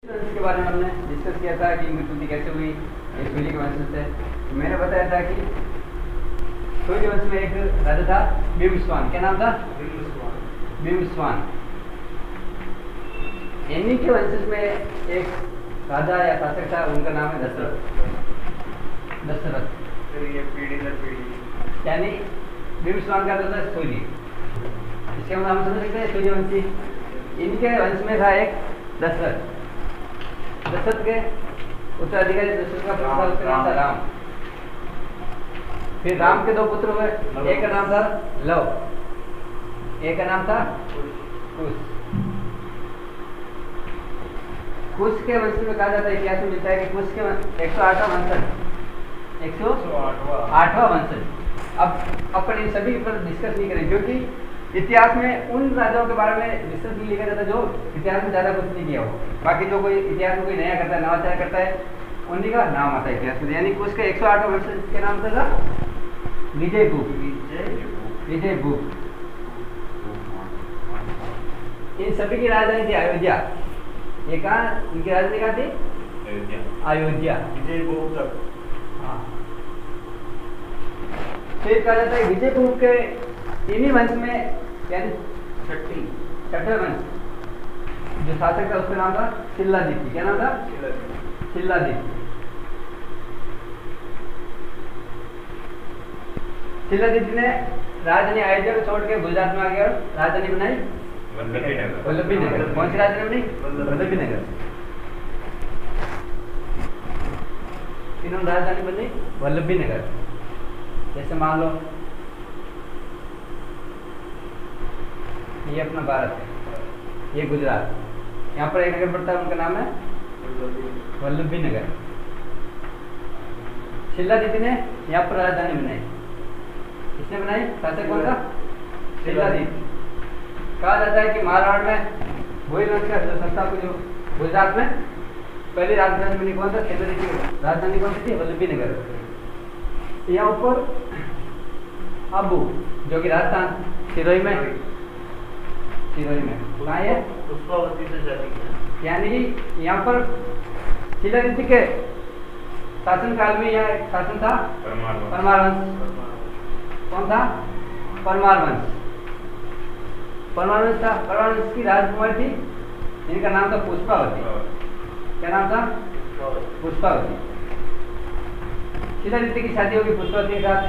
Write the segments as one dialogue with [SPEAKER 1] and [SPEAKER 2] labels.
[SPEAKER 1] के बारे में हमने डिस्कस किया था कि मृत्यु कैसे हुई एक सूर्य के वंश से। तो मैंने बताया था कि सूर्य वंश में एक राजा था बिंबिसार। क्या नाम था? बिंबिसार। इन्हीं के वंश में एक राजा या शासक था, उनका नाम है दशरथ। यानी बिंबिसार का था सूर्य, इसके हम समझ सकते हैं सूर्यवंशी। इनके वंश में था एक दशरथ। दशरथ के उत्तराधिकारी दशरथ का पुत्र था, उसका नाम था राम। फिर राम के दो पुत्र हुए, एक का नाम था लव, एक का नाम था कुश। कुश के वंश में कहा जाता है, इतिहास में मिलता है कि कुश के 108वां वंशज, 108वां वंशज। अब अपन इन सभी पर डिस्कस नहीं करेंगे, क्योंकि इतिहास में उन राजाओं के बारे में डिस्कस नहीं लिखा जाता जो इतिहास में ज़्यादा कुछ नहीं किया हो। बाकी जो कोई इतिहास में कोई नया करता है, नवाचार करता है, उन्हीं का नाम आता है इतिहास में। यानी उसके 108वां वंशज के नाम था विजयगुप्त। विजयगुप्त। इन सभी की राजधानी थी अयोध्या। ये कहाँ इनकी राजधानी कहाँ थी? अयोध्या। विजयगुप्त। हाँ, फिर कहा जाता है विजयगुप्त के इन्हीं वंश में, यानी छठे वंश जो शासक था उसका नाम था शिलादित्य। क्या नाम था? शिलादित्य। शिलादित्य ने राजधानी अयोध्या को छोड़ के गुजरात में आ गया और राजधानी बनाई वल्लभी नगर। कौन सी राजधानी बनी? वल्लभी नगर। इन्होंने राजधानी बनी वल्लभी नगर। जैसे मान लो ये अपना भारत है, ये गुजरात, यहाँ पर एक नगर पड़ता है, उनका नाम है वल्लभी नगर। शिलादित्य ने यहाँ पर राजधानी बनाई। किसने बनाई? शासक कौन था? शिलादित्य। कहा जाता है कि मारवाड़ में वही वंश का संस्थापक जो गुजरात में पहली राजधानी बनी कौन था? शिलादित्य की राजधानी कौन सी थी? वल्लभी नगर। यहाँ ऊपर अबू जो कि राजस्थान सिरोही में कहाँ है? पुष्पावती से जाती। यानी कि यहाँ पर शिलादित्य के शासन काल में यहाँ एक शासन था परमार वंश। कौन था? परमार वंश। परमार वंश था। परमार वंश की राजकुमारी थी, इनका नाम था पुष्पावती। क्या नाम था? पुष्पावती। शिलादित्य की शादी होगी पुष्पावती के साथ।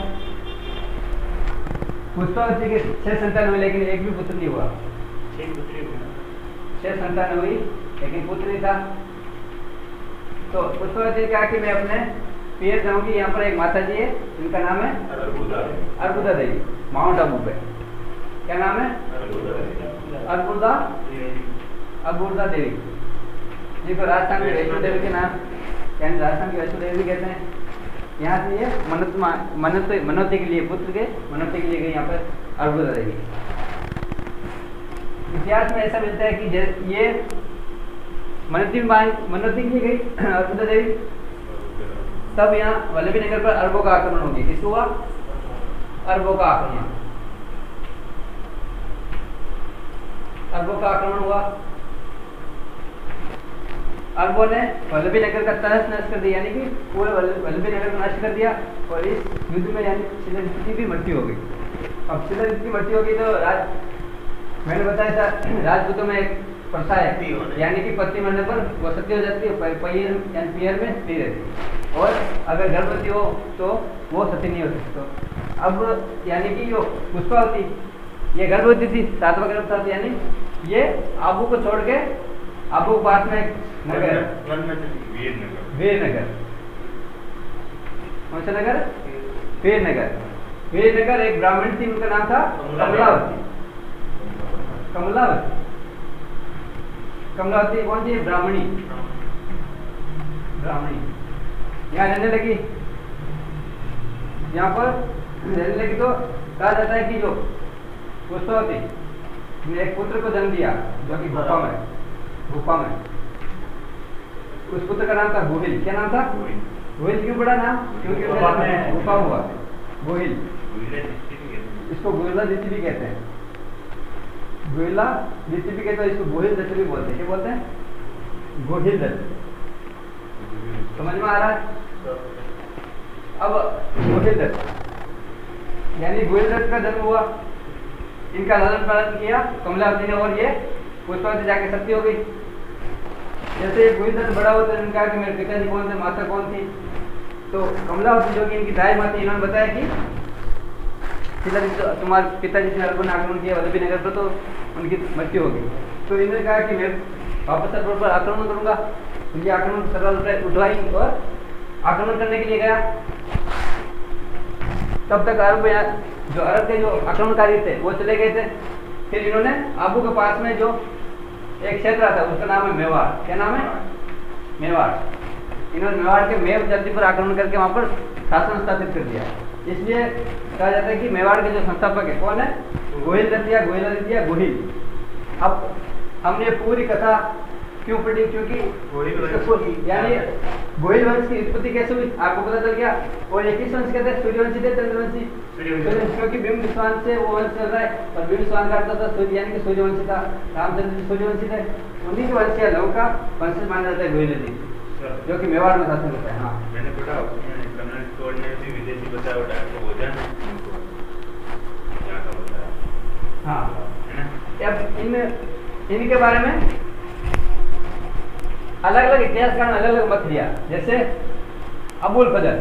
[SPEAKER 1] पुष्पावती के 6 संतान हुए, लेकिन एक भी पुत्र नहीं हुआ। 6 संतान हुई लेकिन पुत्र नहीं था। तो पुष्पावती ने कहा कि मैं अपने पियर जाऊंगी। यहाँ पर एक माता जी है, इनका नाम है अर्बुदा देवी, माउंट आबू पे। क्या नाम है? अर्बुदा देवी, जिनको राजस्थान के वैष्णो देवी के नाम, यानी राजस्थान की वैष्णो देवी भी कहते हैं। यहाँ से ये मनौती के लिए, पुत्र के मनौती के लिए गई यहाँ पर अर्बुदा देवी। इतिहास में ऐसा मिलता है कि ये मनौती के लिए गई अर्बुदा देवी, तब यहाँ वल्लभी नगर पर अरबों का आक्रमण हो गया। किसको हुआ? अरबों का आक्रमण। अरबों का आक्रमण हुआ। अरबों ने वल्लभी नगर का तहस नहस कर दिया, यानी कि पूरे वल्लभी नगर को नष्ट कर दिया। और इस युद्ध में यानी शिलादित्य की भी मृत्यु हो गई। अब शिलादित्य की मृत्यु हो गई तो मैंने बताया था राजपूतों में एक प्रथा है, यानी कि पत्नी मरने पर वो सती हो जाती है, पियर में स्त्री रहती है। और अगर गर्भवती हो तो वो सती नहीं हो सकती। तो अब यानी कि जो पुष्पावती ये गर्भवती थी, 7वां गर्भ था, यानी ये आबू को छोड़ के, आबू के पास में एक नगर है वीरनगर। कौन सा नगर? वीरनगर। वीरनगर एक ब्राह्मण थी, उनका नाम था कमलावती। कमलावती कौन थी? ब्राह्मणी। यहाँ रहने लगी। यहाँ पर रहने लगी तो कहा जाता है कि जो पुष्पावती ने एक पुत्र को जन्म दिया, जो कि भूपा में। उस पुत्र का नाम था गोहिल। क्या नाम था? गोहिल क्यों पड़ा नाम? क्योंकि भूपा हुआ। गोहिल, इसको गोहिलादित्य भी कहते हैं। गोहिलादित्य भी कहते हैं, इसको गोहिल दत्त भी बोलते हैं। क्या बोलते हैं? गोहिल दत्त। समझ में आ रहा है? अब गोहिल दत्त यानी गोहिल दत्त का जन्म हुआ, इनका लालन पालन किया कमलावती ने, और ये पुष्पावती जाके सती हो गई। जैसे गोहिल दत्त बड़ा हुआ तो इन्होंने कहा कि मेरे पिताजी कौन थे, माता कौन थी। तो कमलावती जो कि इनकी दाई माँ थी, इन्होंने बताया कि तुम्हारे पिताजी ने अरबन आक्रमण किया वल्लभी नगर पर, तो उनकी मृत्यु हो गई। तो इन्होंने कहा कि मैं वापस अरबन पर आक्रमण करूंगा। ये आक्रमण सरल उठवाई और आक्रमण करने के लिए गया। तब तक अरब जो अरब के जो आक्रमणकारी थे वो चले गए थे। फिर इन्होंने आबू के पास में जो एक क्षेत्र आता है उसका नाम है मेवाड़। क्या नाम है? मेवाड़। इन्होंने मेवाड़ के मेव जाति पर आक्रमण करके वहां पर शासन स्थापित कर दिया। इसलिए कहा जाता है कि मेवाड़ के जो संस्थापक है कौन है? गोहिल दत्त या गोहिलादित्य या गोहिल। अब हमने पूरी कथा क्यों पढ़ी? क्योंकि यानी गोहिल वंश की उत्पत्ति कैसे हुई आपको पता चल गया। और एक ही वंश कहते हैं, सूर्यवंशी थे चंद्रवंशी, क्योंकि बिंबिसार से वो वंश चल रहा है और बिंबिसार का अर्थ था सूर्य, यानी कि सूर्यवंशी था। रामचंद्र जी सूर्यवंशी थे, उन्हीं के वंश या लव का वंशज माना जाता है गोहिल जी, जो कि मेवाड़ में शासन करता है। हाँ
[SPEAKER 2] मैंने पढ़ा भी विदेशी बताया वो डायरेक्ट भोजन क्या का बताया।
[SPEAKER 1] हाँ, अब इनके बारे में अलग अलग इतिहासकार ने अलग अलग मत दिया। जैसे अबुल फजल,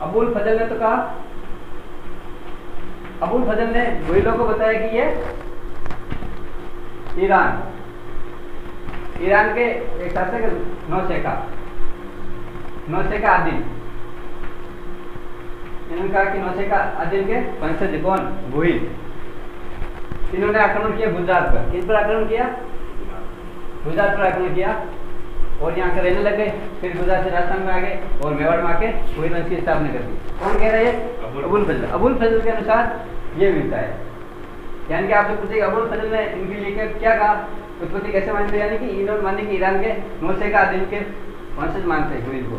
[SPEAKER 1] अबुल फजल ने तो कहा, अबुल फजल ने गोहिलों को बताया कि ये ईरान के एक शासक नौशेखा आदिल, इन्होंने कहा कि नौशेखा आदिल के वंशज कौन? गोहिल। इन्होंने आक्रमण किया गुजरात पर। किस पर आक्रमण किया? गुजरात पर आक्रमण किया और यहाँ के रहने लगे। फिर गुजरात से राजस्थान में आ गए और मेवाड़ में आके गोहिल वंश की स्थापना कर दी। कौन कह रहे हैं? अबुल फजल। अबुल फजल के अनुसार ये मिलता है। यानी कि आपसे पूछे अबुल फजल ने इनके लिए क्या कहा, उत्पत्ति कैसे मानते? यानी कि इन्होंने माने कि ईरान के नौशेखा आदिल के वंशज मानते हैं गोहिल को,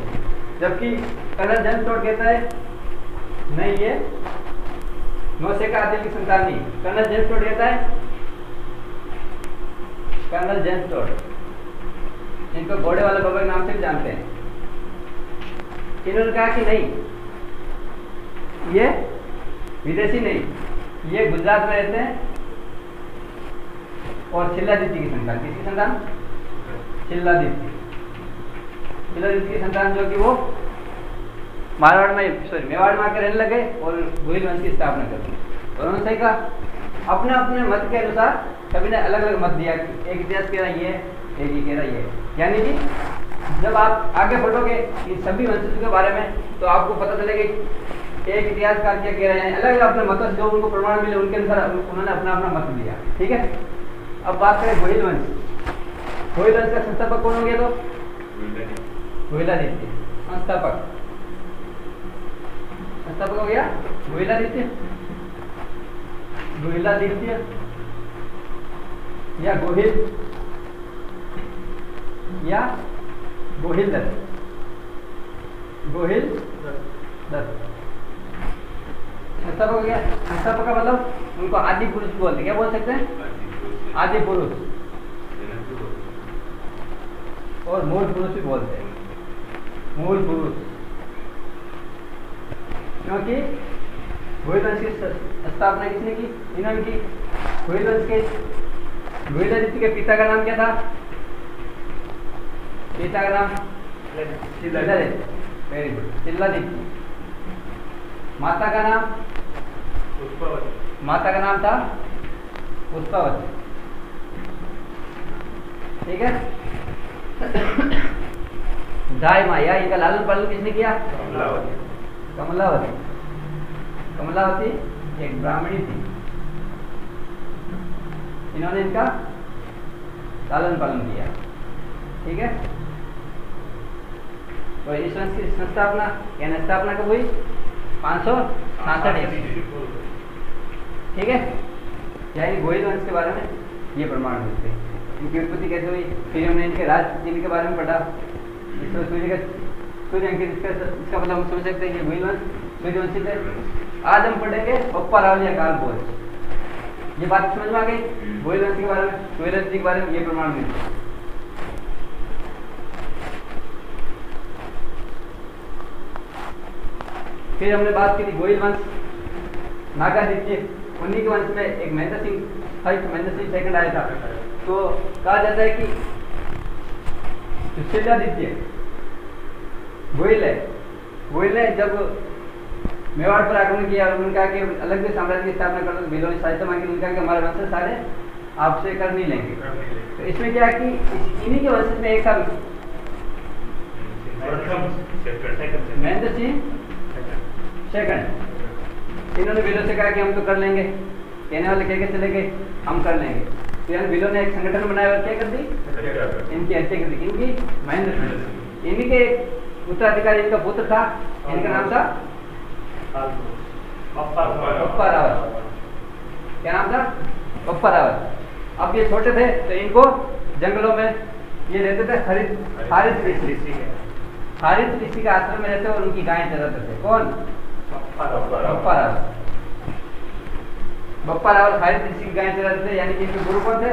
[SPEAKER 1] जबकि कर्नल जेम्स कहता है नहीं, ये नौशेखा आदिल की संतान नहीं। कर्नल जेम्स कहता है, कर्नल जेम्स इनको घोड़े वाले बाबा के नाम से भी जानते हैं। इन्होंने कहा कि नहीं, ये विदेशी नहीं, ये गुजरात में रहते हैं और छिल्लादित्य की संतान। किसकी संतान? छिल्लादित्य की संतान, जो कि वो मारवाड़ में मेवाड़ में आकर रहने लगे और गोहिल वंश की स्थापना कर दी। और उन्होंने सही कहा। अपने अपने मत के अनुसार सभी ने अलग अलग मत दिया। एक इतिहास कह रहा है ये, एक ही कह रहा है ये। यानी कि जब आप आगे बढ़ोगे इन सभी वंशजों के बारे में तो आपको पता चलेगा एक इतिहासकार क्या कह रहे हैं। अलग अलग अपने मतों से जो उनको प्रमाण मिले उनके अनुसार उन्होंने अपना अपना मत दिया। ठीक है, अब बात करें गोहिल वंश। गोहिल वंश का संस्थापक कौन हो गया? तो गोहिलादित्य संस्थापक हो गया गोहिलादित्य या गोहिल या गोहिल दत्त। गोहिल दत्त संस्थापक हो गया। संस्थापक का मतलब उनको आदि पुरुष बोलते, क्या बोल सकते हैं? आदि पुरुष और मूल पुरुष भी बोलते हैं। मूल पुरुष, क्योंकि गोहिल वंश की स्थापना किसने की? इन्होंने की। गोहिल वंश के गोहिलादित्य के पिता का नाम क्या था? पिता का नाम वेरी गुड, छिल्लादित्य। माता का नाम? माता का नाम था पुष्पावती। ठीक है, दाई माँ या इनका लालन पालन किसने किया? कमलावती। कमलावती एक ब्राह्मणी थी, इन्होंने इनका लालन पालन किया। ठीक है, तो इस वंश की स्थापना यानी स्थापना कब हुई? 566। ठीक है, यानी गोहिल वंश के बारे में ये प्रमाण मिलते हैं। इनकी उत्पत्ति कैसे हुई, फिर हमने इनके राज के बारे में पढ़ा। सूर्य अंकित, इसका मतलब हम समझ सकते हैं कि गोहिल वंश सूर्यवंशी थे। आज हम पढ़ेंगे बप्पा रावल या काल भोज। ये बात समझ में आ गई गोयल वंश के बारे में, गोयल वंश के बारे में ये प्रमाण मिलता है। फिर हमने बात की थी गोयल वंश, नागादित्य, उन्हीं के वंश में एक महेंद्र सिंह फर्स्ट, महेंद्र सिंह सेकंड आया था। तो कहा जाता है कि शिलादित्य गोयल है, गोयल ने जब मेवाड़ पर आक्रमण किया और उन्होंने कहा कि अलग से साम्राज्य की स्थापना कर दो, बिलों ने सहायता मांगी, उन्होंने कहा कि हमारे वंश सारे आपसे कर नहीं लेंगे। तो इसमें क्या है कि इन्हीं के वंश में एक था महेंद्र सिंह सेकंड, इन्होंने बिलों से कहा कि हम तो कर लेंगे, कहने वाले कह के चले गए हम कर लेंगे। तो यानी बिलों ने एक संगठन बनाया और क्या कर दी, इनकी हत्या कर दी, इनकी महेंद्र सिंह। इन्हीं के उत्तराधिकारी इनका पुत्र था, इनका नाम था बप्पा रावत। क्या नाम था, बप्पा रावत। अब ये छोटे थे तो इनको जंगलों में ये रहते थे, हारिस ऋषि के आश्रम में रहते और उनकी गायें चराते थे। कौन, बप्पा रावत। बप्पा रावत हारिस ऋषि की गायें चराते थे, यानी कि इनके गुरु कौन थे,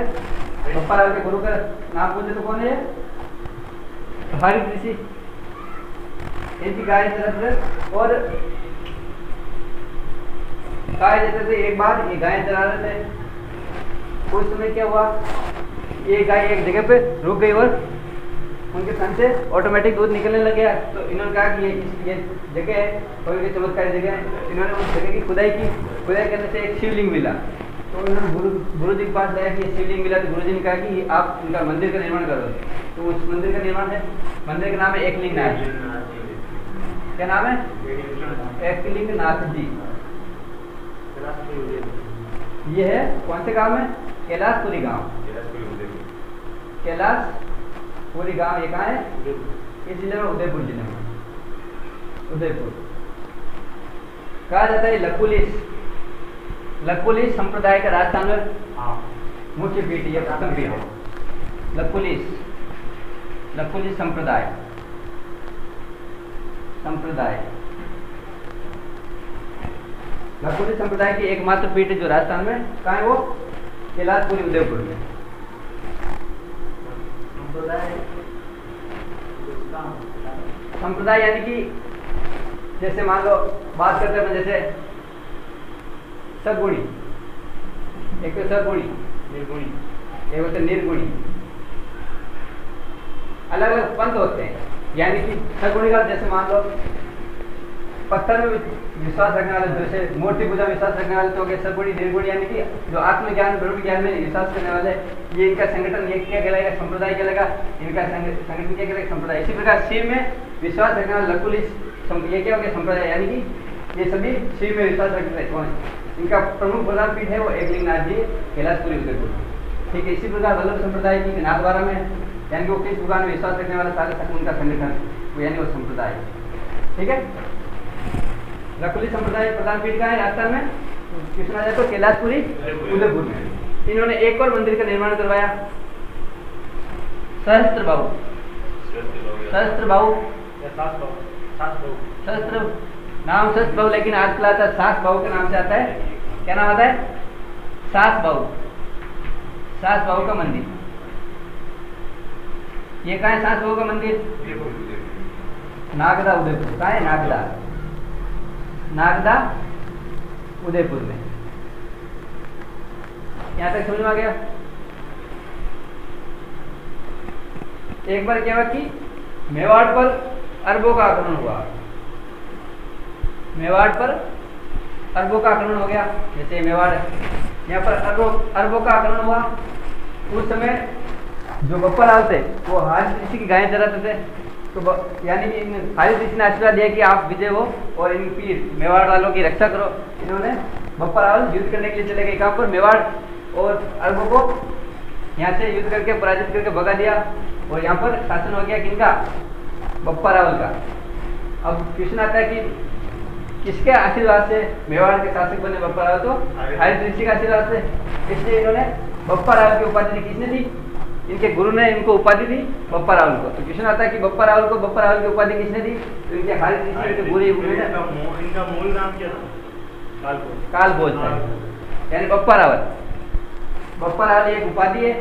[SPEAKER 1] बप्पा रावत के गुरु का नाम पूछे तो कौन है, हारिस ऋषि। इनकी गायें चराते थे और गाय देते थे। एक बार ये गायें चरा रहे थे, उस समय क्या हुआ, ये गाय एक जगह पे रुक गई और उनके थन से ऑटोमेटिक दूध निकलने लग गया। तो इन्होंने कहा कि ये जगह है, कोई चमत्कारी जगह है। इन्होंने उस जगह की खुदाई की, खुदाई करने से एक शिवलिंग मिला। तो उन्होंने गुरु जी के पास गया कि शिवलिंग मिला। तो गुरु जी ने कहा कि आप इनका मंदिर का निर्माण करो। तो उस मंदिर का निर्माण है, मंदिर का नाम है एकलिंग नाथ। क्या नाम है, एकलिंग नाथ जी। ये है कौन से गांव में, कैलाशपुरी गांव, कैलाशपुरी गांव। ये कहाँ है, इस जिले में, उदयपुर जिले में, उदयपुर। कहा जाता है लकुलिश संप्रदाय का राजस्थान में मुख्य पीठ, यह प्रथम पीठ है। लकुलिश संप्रदाय लकुलिश संप्रदाय की एकमात्र पीठ जो राजस्थान में कहाँ है, वो कैलाशपुरी उदयपुर में। संप्रदाय यानी कि जैसे मान लो बात करते हैं, जैसे सगुणी, एक तो सगुणी, एक होते निर्गुणी, अलग अलग पंथ होते हैं। यानी कि सगुणी का जैसे मान लो पत्थर में विश्वास रखने वाले, जैसे मूर्ति पूजा विश्वास रखने वाले तो हो गए सगुणी। निर्गुणी यानी कि जो आत्मज्ञान ब्रह्म ज्ञान में विश्वास करने वाले, ये इनका संगठन, ये क्या कहलाएगा, संप्रदाय कहलाएगा। इनका संगठन क्या कहलाएगा, संप्रदाय। इसी प्रकार शिव में विश्वास रखने वाले लकुलिश, ये क्या हो गया, संप्रदाय। यानी कि ये सभी शिव में विश्वास रखते हैं। कौन, इनका प्रमुख प्रधान पीठ है वो एकलिंग नाथ जी, कैलाशपुरी उदयपुर। ठीक है। इसी प्रकार वल्लभ संप्रदाय की नाथद्वारा में, यानी कि वो किस भगवान में विश्वास रखने वाला सारे उनका संगठन, यानी वो संप्रदाय। ठीक है। लकुली संप्रदाय प्रधान पीठ का है राजस्थान में, कृष्णा जाए तो कैलाशपुरी उदयपुर में। इन्होंने एक और मंदिर का निर्माण करवाया, सहस्त्र बाहु नाम सहस्त्र बाहु, लेकिन आजकल आता है सास बाहु के नाम से आता है। क्या नाम आता है, सास बाहु का मंदिर। ये कहाँ है सास बाहु का मंदिर, नागदा उदयपुर। कहाँ है, नागदा उदयपुर में। यहां तक समझ में आ गया। एक बार क्या हुआ कि मेवाड़ पर अरबों का आक्रमण हुआ, मेवाड़ पर अरबों का आक्रमण हो गया। जैसे मेवाड़ है, यहाँ पर अरबों का आक्रमण हुआ। उस समय जो बप्पा राव थे वो हारिस ऋषि की गायें चराते थे। तो यानी कि हारिस ऋषि ने आशीर्वाद दिया कि आप विजय हो और इनकी मेवाड़ वालों की रक्षा करो। इन्होंने बप्पा रावल युद्ध करने के लिए चले गए कहाँ पर, मेवाड़, और अरबों को यहाँ से युद्ध करके पराजित करके भगा दिया। और यहाँ पर शासन हो गया किनका, बप्पा रावल का। अब क्वेश्चन आता है कि किसके आशीर्वाद से मेवाड़ के शासक बने बप्पा रावल, तो हारिस ऋषि का आशीर्वाद से। इसलिए इन्होंने बप्पा रावल की उपाधि किसने दी, इनके गुरु ने इनको उपाधि दी बप्पा रावल को। तो क्वेश्चन आता है कि बप्पा रावल को बप्पा रावल की उपाधि किसने दी, तो इनके हारिस ऋषि, इनके गुरु।
[SPEAKER 2] इनका मूल नाम क्या था,
[SPEAKER 1] काल भोज, यानी बप्पा रावल। बप्पा रावल एक उपाधि है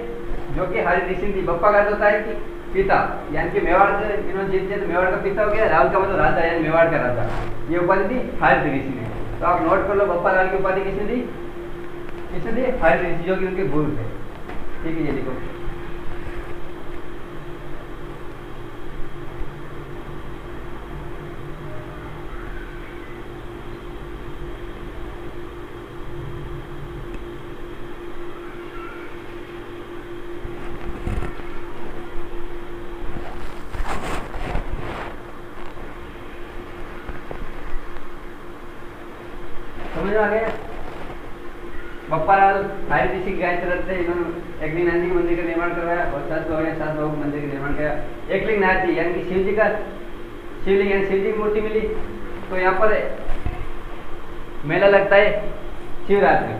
[SPEAKER 1] जो कि हरि ऋषि थी। बप्पा का होता है कि पिता, यानी कि मेवाड़ से इन्होंने जीत लिया तो मेवाड़ का पिता हो गया। रावल का मतलब राजा, यानी मेवाड़ का राजा। ये उपाधि थी हरि ऋषि ने। तो आप नोट कर लो, बप्पा रावल की उपाधि किसने दी? किसने दी? हरि ऋषि, जो कि उनके गुरु थे। ठीक है, ये देखो समझ में आ गया। बप्पा रावल हरि ऋषि की गाय चरत थे। इन्होंने एक लिंग के मंदिर का निर्माण करवाया और 7 लोगों के मंदिर का निर्माण किया। एक लिंग नाथ थी, यानी कि शिव जी का शिवलिंग, यानी शिव जी की मूर्ति मिली। तो यहाँ पर मेला लगता है शिवरात्रि।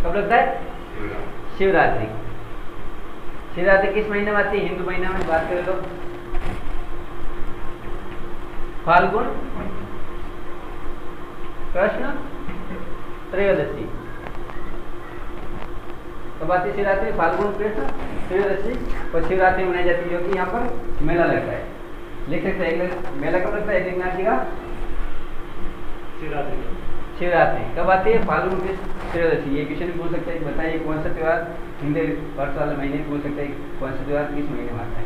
[SPEAKER 1] कब लगता है? शिवरात्रि। शिवरात्रि किस महीने में आती है? हिंदू महीने में बात करें तो फाल्गुन कृष्ण त्रयोदशी। तो बात है शिवरात्रि फाल्गुन कृष्ण त्रयोदशी और शिवरात्रि मनाई जाती है, जो कि यहाँ पर मेला लगता है। लिख सकते हैं मेला कब लगता है? एक नाथ जी का शिवरात्रि कब आती है? फाल्गुन कृष्ण त्रयोदशी। ये क्वेश्चन भी पूछ सकते हैं, बताइए कौन सा त्योहार हिंदी वर्ष वाले महीने पूछ सकते हैं, कौन सा त्योहार किस महीने में आता है?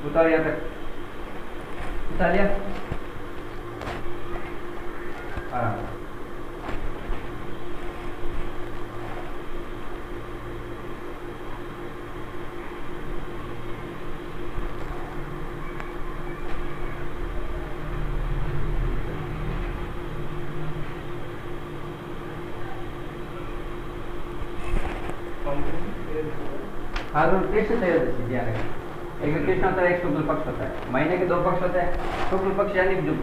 [SPEAKER 1] बताओ यहाँ तक बता लिया। फाल्गुन कृष्ण त्रयोदशी ध्यान रखें। एक कृष्ण होता है, एक शुक्ल पक्ष होता है। महीने के 2 पक्ष होते हैं। शुक्ल पक्ष यानी जो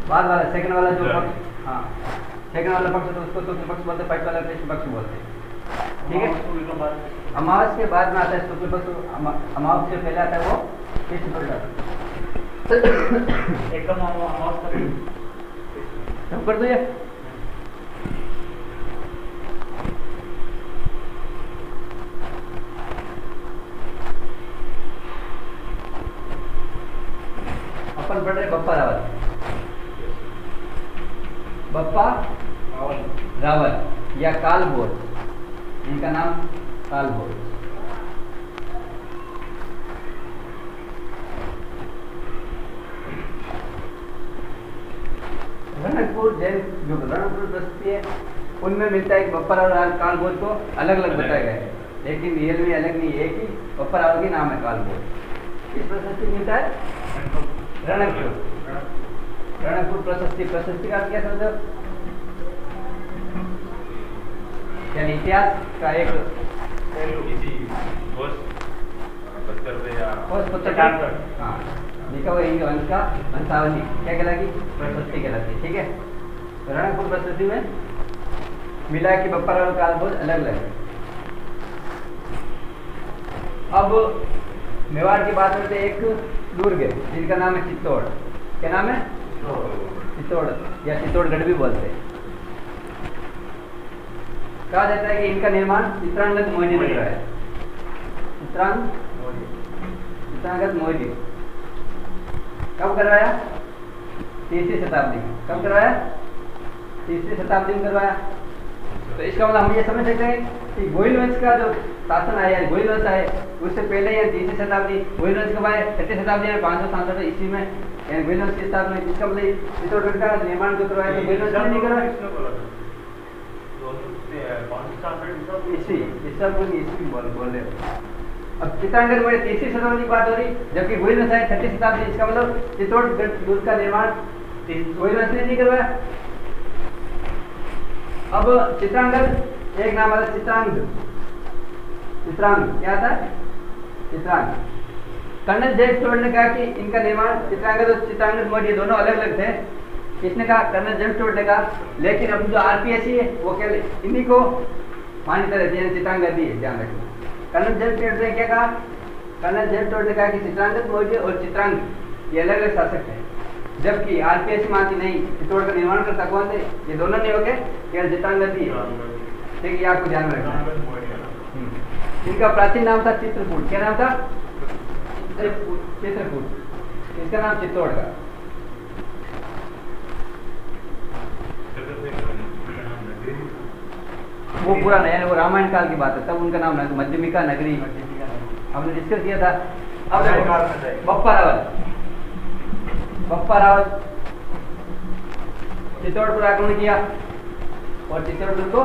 [SPEAKER 1] बाद वाला सेकंड वाला जो पक्ष, हाँ सेकंड वाला पक्ष तो उसको शुक्ल पक्ष बोलते हैं, फर्स्ट वाला कृष्ण पक्ष बोलते हैं। ठीक है, अमावस के बाद में आता है शुक्ल पक्ष। अमावस से पहले आता है वो कृष्ण पक्ष आता है।
[SPEAKER 3] एकदम अमावस
[SPEAKER 1] कर दो ये। अपन पढ़ रहे बप्पा रावल। बप्पा रावल या कालभोज, इनका नाम कालभोज। रणकपुर जैन जो रणकपुर बस्ती है उनमें मिलता है कि बप्पा रावल कालभोज को अलग अलग बताया गया है, लेकिन रियल में अलग नहीं, एक ही बप्पा रावल की नाम है कालभोज। किस प्रशस्ति मिलता है? रणकपुर प्रशस्ति का क्या समझो? यानी इतिहास का एक हाँ लिखा हुआ हिंदी वंश का वंशावली क्या कहलाती? प्रशस्ति कहलाती है। ठीक है, रणकपुर प्रशस्ति में मिला कि बप्पा रावल कालभोज अलग अलग है। अब मेवाड़ की बात करते एक दुर्ग है जिनका नाम है चित्तौड़। क्या नाम है? चित्तौड़ या चित्तौड़गढ़ भी बोलते हैं। कहा जाता है कि इनका निर्माण चित्रांगद मोदी ने कराया। चित्रांगद मोदी कब करवाया? 3वीं शताब्दी में। कब करवाया? 3वीं शताब्दी में करवाया। तो इसका मतलब हम ये समझ सकते हैं कि गोइल वंश का जो शासन आया, गोइल वंश आए उससे पहले या 3वीं शताब्दी, गोइल वंश कब आए? 6वीं शताब्दी में 567 ईस्वी में गोइल वंश की स्थापना। इसका मतलब चित्तौड़गढ़ का निर्माण जो करवाया तो गोइल वंश ने नहीं करवाया। ईस्वी बोल रहे हो। अब चित्रांगद में 3वीं शताब्दी की बात हो रही, जबकि गोइल वंश आए 6वीं शताब्दी। इसका मतलब चित्तौड़गढ़ दुर्ग का निर्माण गोइल वंश ने नहीं करवाया। अब चित्रांगद एक नाम आता है चित्रांग क्या था? चित्रांग। कर्नल जेम्स टोड ने कहा कि इनका निर्माण चित्रांगद और चित्रांगद मोदी दोनों अलग अलग थे। किसने कहा? कर्नल जेम्स टोड ने कहा। लेकिन अब जो आरपीएससी है वो क्या इन्हीं को मान्यता रहती है, चित्रांगद ही है, ध्यान रखना। कर्नल जेम्स टोड ने क्या कहा? कर्नल जेम्स टोड ने कहा कि चित्रांगद मोदी और चित्रांग ये अलग अलग शासक हैं। जबकि आरपीएस मानती नहीं, चित्तौड़गढ़ निर्माण करता कौन थे? ये दोनों नहीं हो गए, केवल चित्रांगद ही है। ठीक है, ये आपको ध्यान में रखना है। इनका प्राचीन नाम था चित्रकूट। क्या नाम था? चित्रकूट। इसका नाम चित्तौड़गढ़। वो पूरा नया, वो रामायण काल की बात है, तब उनका नाम मध्यमिका नगरी हमने डिस्कस किया था। अब देखो बप्पा रावत। बप्पा रावत चित्तौड़ पर आक्रमण किया और चित्तौड़गढ़ को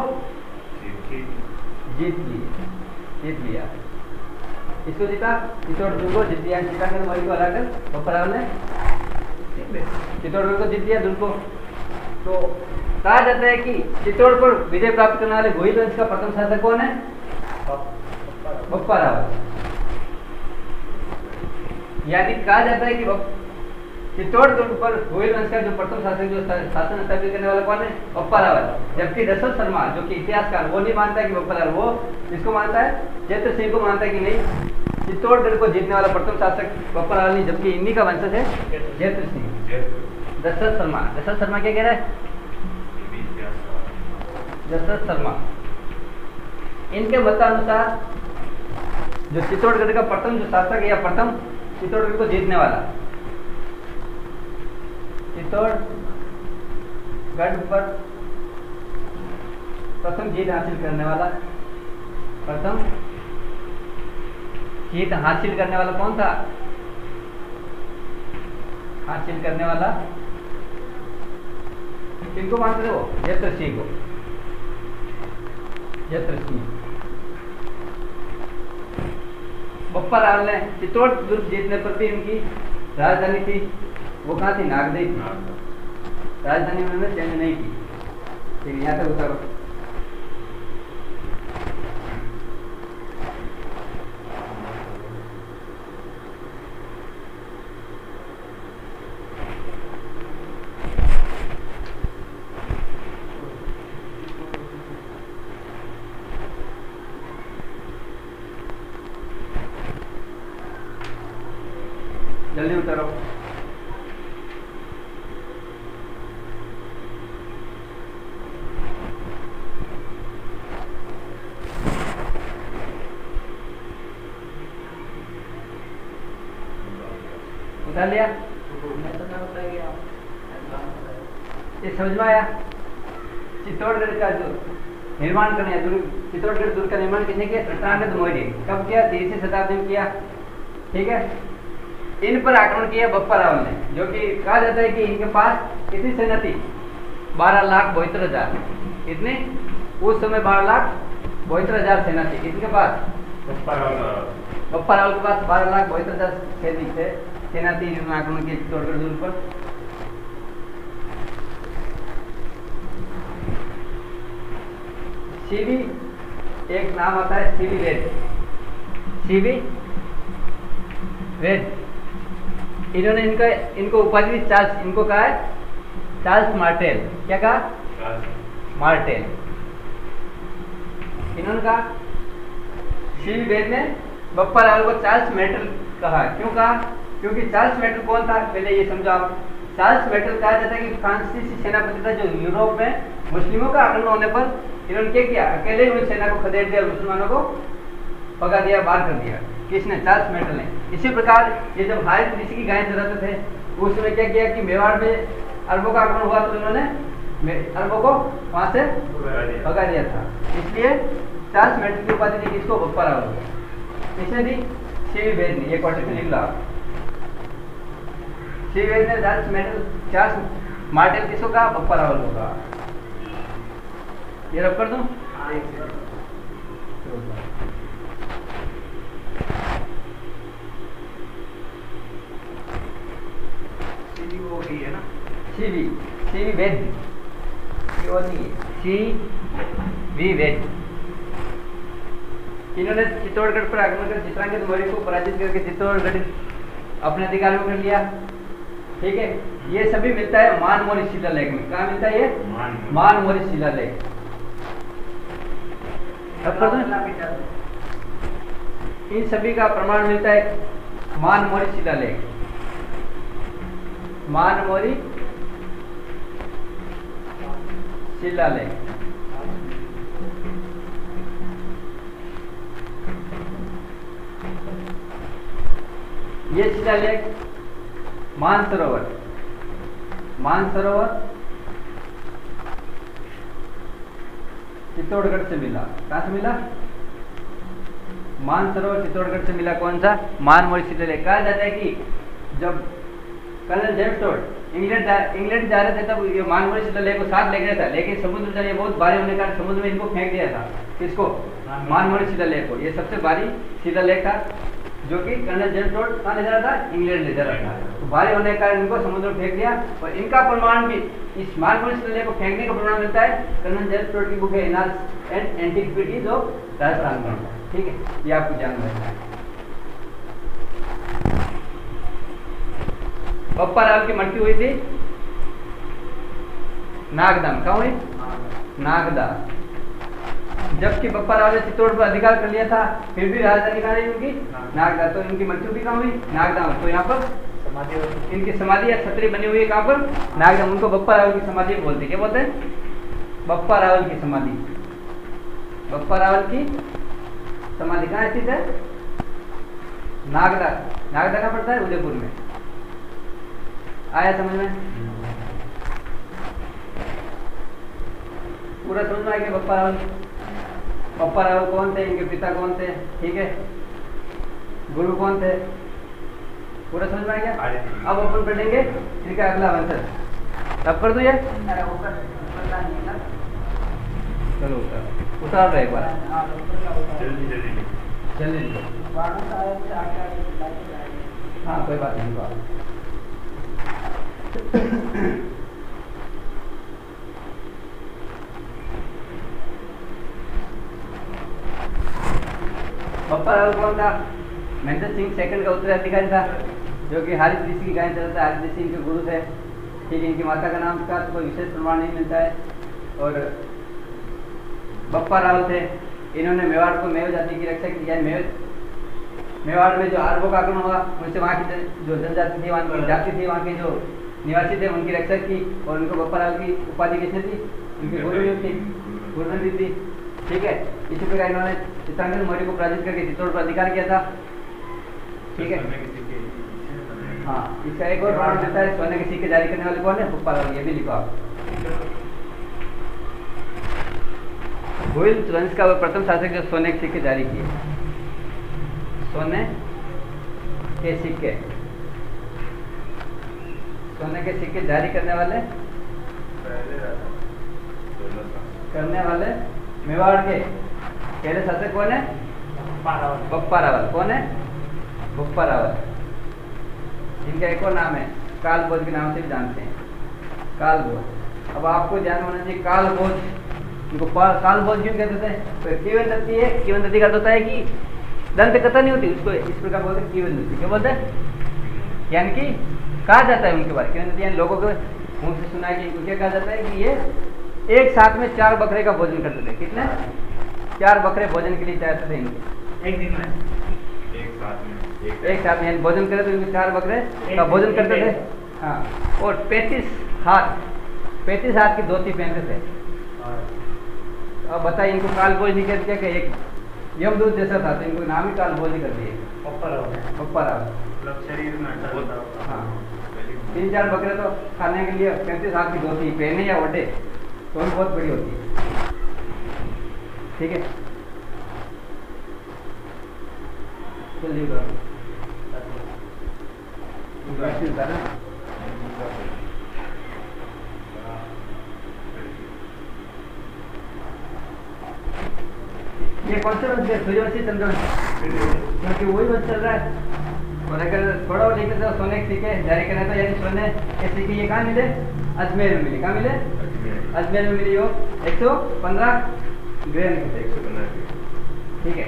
[SPEAKER 1] जीत लिया। इसको जीता, चित्तौड़गढ़ को जीत लिया। चित्रांगद मौर्य को हराकर बप्पा रावत ने चित्तौड़गढ़ को जीत लिया, दुर्ग को। तो कहा जाता है कि चित्तौड़ पर विजय प्राप्त करने वाले घोइल वंश का प्रथम शासक कौन है? बप्पा रावत। यानी कहा जाता है कि चित्तौड़ दुर्ग पर घोइल वंश का जो प्रथम शासक, जो शासन स्थापित करने वाला कौन है? बप्पा रावत। जबकि दशरथ शर्मा जो कि इतिहासकार, वो नहीं मानता है कि बप्पा रावत, वो इसको मानता है, जयद्रथ सिंह को मानता है कि नहीं, चित्तौड़गढ़ को जीतने वाला प्रथम शासक बप्पा रावत नहीं, जबकि इन्हीं का वंशज है जयद्रथ सिंह। दशरथ शर्मा क्या कह रहा है? दशरथ शर्मा इनके मतानुसार जो चित्तौड़गढ़ का प्रथम जो शासक है, या प्रथम चित्तौड़गढ़ को जीतने वाला, चित्तौड़गढ़ पर प्रथम जीत हासिल करने वाला कौन था? हासिल करने वाला किनको मानते थे? वो जयद्रथ सिंह को। बप्पा रावत ने चित्तौड़ दुर्ग जीतने पर भी इनकी राजधानी थी, वो कहाँ थी? नागदई थी। राजधानी उन्होंने चेंज नहीं की। ठीक है, यहाँ तक उतारो। जल्दी उतारो। उतार लिया? ये समझ में आया? चित्तौड़गढ़ का जो निर्माण करने, चित्तौड़गढ़ दुर्ग का निर्माण किसने किया? चित्रांगद मौर्य। कब किया? 23वीं शताब्दी में किया। ठीक है, इन पर आक्रमण किया बप्पा रावत ने, जो कि कहा जाता है कि इनके पास कितनी सेना थी? 12,72,000। कितने? उस समय 12,72,000 सेना थी इनके पास। बप्पा रावत के पास 12,72,000 सैनिक थे, सेना थी। इन्होंने आक्रमण किया चित्तौड़गढ़ दुर्ग पर। सीवी एक नाम आता है, सीवी वेद। इन्होंने इनको उपाधि चार्ल्स, इनको कहा है चार्ल्स मार्टेल। क्या कहा? मार्टेल। इन्होंने कहा, सीवी वेद ने बप्पा रावत को चार्ल्स मार्टेल कहा। क्यों कहा? क्योंकि चार्ल्स मार्टेल कौन था? पहले ये समझो आप। चार्ल्स मार्टेल कहा जाता है कि फ्रांसीसी सेनापति था, जो यूरोप में मुस्लिमों का आक्रमण होने पर इन्होंने क्या किया? अकेले उन सेना को खदेड़ दिया, मुसलमानों को भगा दिया, बाहर कर दिया। किसने? चार्ल्स मार्टेल ने। इसी प्रकार ये जब हारिस ऋषि की गायें चराते थे, उस समय क्या किया कि मेवाड़ में अरबों का आक्रमण हुआ, तो इन्होंने अरबों को वहां से भगा दिया था। इसलिए चार्ल्स मार्टेल की उपाधि दी किसको? बप्पा रावत को। इसने दी सीवी वेद ने। ये क्वार्टर में लिख लो आप। सीवी वेद ने चार्ल्स मार्टेल किसको कहा? बप्पा रावत को कहा। ये रब कर दूं? है ना, सीवी वेद, सीवी वेद। इन्होंने चित्तौड़गढ़ पर आक्रमण कर चित्रांगद मौर्य को पराजित करके चित्तौड़गढ़ अपने अधिकार में कर लिया। ठीक है, ये सभी मिलता है मानमौर्य शिलालेख में। कहाँ मिलता है ये? मानमौर्य शिलालेख। इन सभी का प्रमाण मिलता है मानमौर्य शिलालेख। मानमोरी शिलालेख। ये शिलालेख मानसरोवर चित्तौड़गढ़ से मिला। कहाँ से मिला? मानसरोवर चित्तौड़गढ़ से मिला। कौन सा? मानमोरी शिलालेख। कहा जाता है कि जब कर्नल जेम्स टोड इंग्लैंड जा रहे थे तब ये मानमोरी शिलालेख को साथ ले गया था, लेकिन समुद्र जल ये बहुत भारी होने के कारण समुद्र में इनको फेंक दिया था। किसको? मानमोरी शिलालेख को। ये सबसे भारी शिलालेख था जो कि कर्नल जेम्स टोड कहाँ ले जा रहा था? इंग्लैंड ले जा रहा था। तो भारी होने के कारण इनको समुद्र में फेंक दिया। और इनका प्रमाण भी, इस मानमोरी शिलालेख को फेंकने का प्रमाण मिलता है कर्नल जेम्स टोड की बुक है annals and antiquities of Rajasthan में। ठीक है, ये आपको जानना है। बप्पा रावल की मृत्यु हुई थी नागदा में। कहाँ हुई? नागदा। जबकि बप्पा रावल ने चित्तौड़ पर अधिकार कर लिया था, फिर भी राजधानी कहाँ रही उनकी? नागदा। तो इनकी मृत्यु भी कहाँ हुई? नागदा में। तो यहाँ पर इनकी समाधि या छतरी बनी हुई है कहाँ पर? नागदा। उनको बप्पा रावल की समाधि बोलते। क्या बोलते हैं? बप्पा रावल की समाधि। बप्पा रावल की समाधि कहाँ स्थित है? नागदा। नागदा कहाँ पड़ता है? उदयपुर में। आया समझ में? पूरा समझ में आ गया? बप्पा रावल कौन थे, इनके पिता कौन थे, ठीक है, गुरु कौन थे, पूरा समझ में आ गया? अब अपन पढ़ेंगे इनका अगला वंशज। अब कर दो ये, चलो उतार रहे एक बार जल्दी। हाँ कोई बात नहीं। बप्पा रावल कौन था? महेंद्र सिंह सेकंड का उत्तराधिकारी था, जो कि हारिस ऋषि की गाय चलता है। हारिस ऋषि इनके गुरु थे। ठीक है, इनकी माता का नाम का तो कोई विशेष प्रमाण नहीं मिलता है। और बप्पा रावल थे, इन्होंने मेवाड़ को मेव जाति की रक्षा की। मेवाड़ में जो आर्यों का आक्रमण हुआ, उनसे वहाँ की जो जनजाति थी, वहाँ की जाति थी, वहाँ के जो निवासी थे, उनकी रक्षा की। और उनको बप्पा रावल की उपाधि किसने थी? उनकी गुरुनंदी थी। ठीक है, इसी प्रकार इन्होंने चित्रांगद मौर्य को पराजित करके चित्तौड़ पर अधिकार किया था। ठीक है, हाँ, इसका एक और प्रमाण देता है सोने के सिक्के जारी करने वाले कौन है? बप्पा रावल। ये भी लिखो आप। भोइल वंश का वो प्रथम शासक जो सोने के सिक्के जारी किए। सोने के सिक्के जारी करने वाले मेवाड़ के पहले शासक कौन है? बप्पा रावल। कौन है? बप्पा रावल। इनका एक और नाम है कालभोज के नाम से भी जानते हैं, कालभोज। अब आपको ध्यान होना चाहिए कालभोज, इनको कालभोज क्यों कहते थे? तो किंवदंती है। किंवदंती का होता है कि दंत कथा नहीं होती, उसको इस प्रकार बोलते हैं किंवदंती। क्या बोलते हैं? यानी कि कहा जाता है उनके बारे में, किंवदंती यानी लोगों के मुंह से सुना कि इनको क्या कहा जाता है कि ये एक साथ में 4 बकरे का भोजन करते थे। कितने? 4 बकरे भोजन के लिए चाहते थे इनको एक दिन में, एक साथ में भोजन करे तो इनको 4 बकरे का भोजन करते थे। हाँ, और 35 हाथ की धोती पहनते थे। अब बताइए इनको कालभोज नहीं कहते क्या? एक यमदूत जैसा था, तो इनको नाम ही कालभोज कर दिए। बप्पा रावल
[SPEAKER 2] शरीर में।
[SPEAKER 1] हाँ, 3-4 बकरे तो खाने के लिए 35 हाथ की धोती पहने या ओढ़े तो बहुत बड़ी होती है। ठीक है, चलिए ये कौन सा वंश है? सूर्यवंशी चंद्रवंशी, क्योंकि वही वंश चल रहा है। और अगर थोड़ा और लेकर तो सोने के सिक्के जारी करना था, यानी सोने के सिक्के ये कहाँ मिले? अजमेर में मिले। कहाँ मिले? अजमेर में मिली हो 115 ग्रेन के। ठीक है,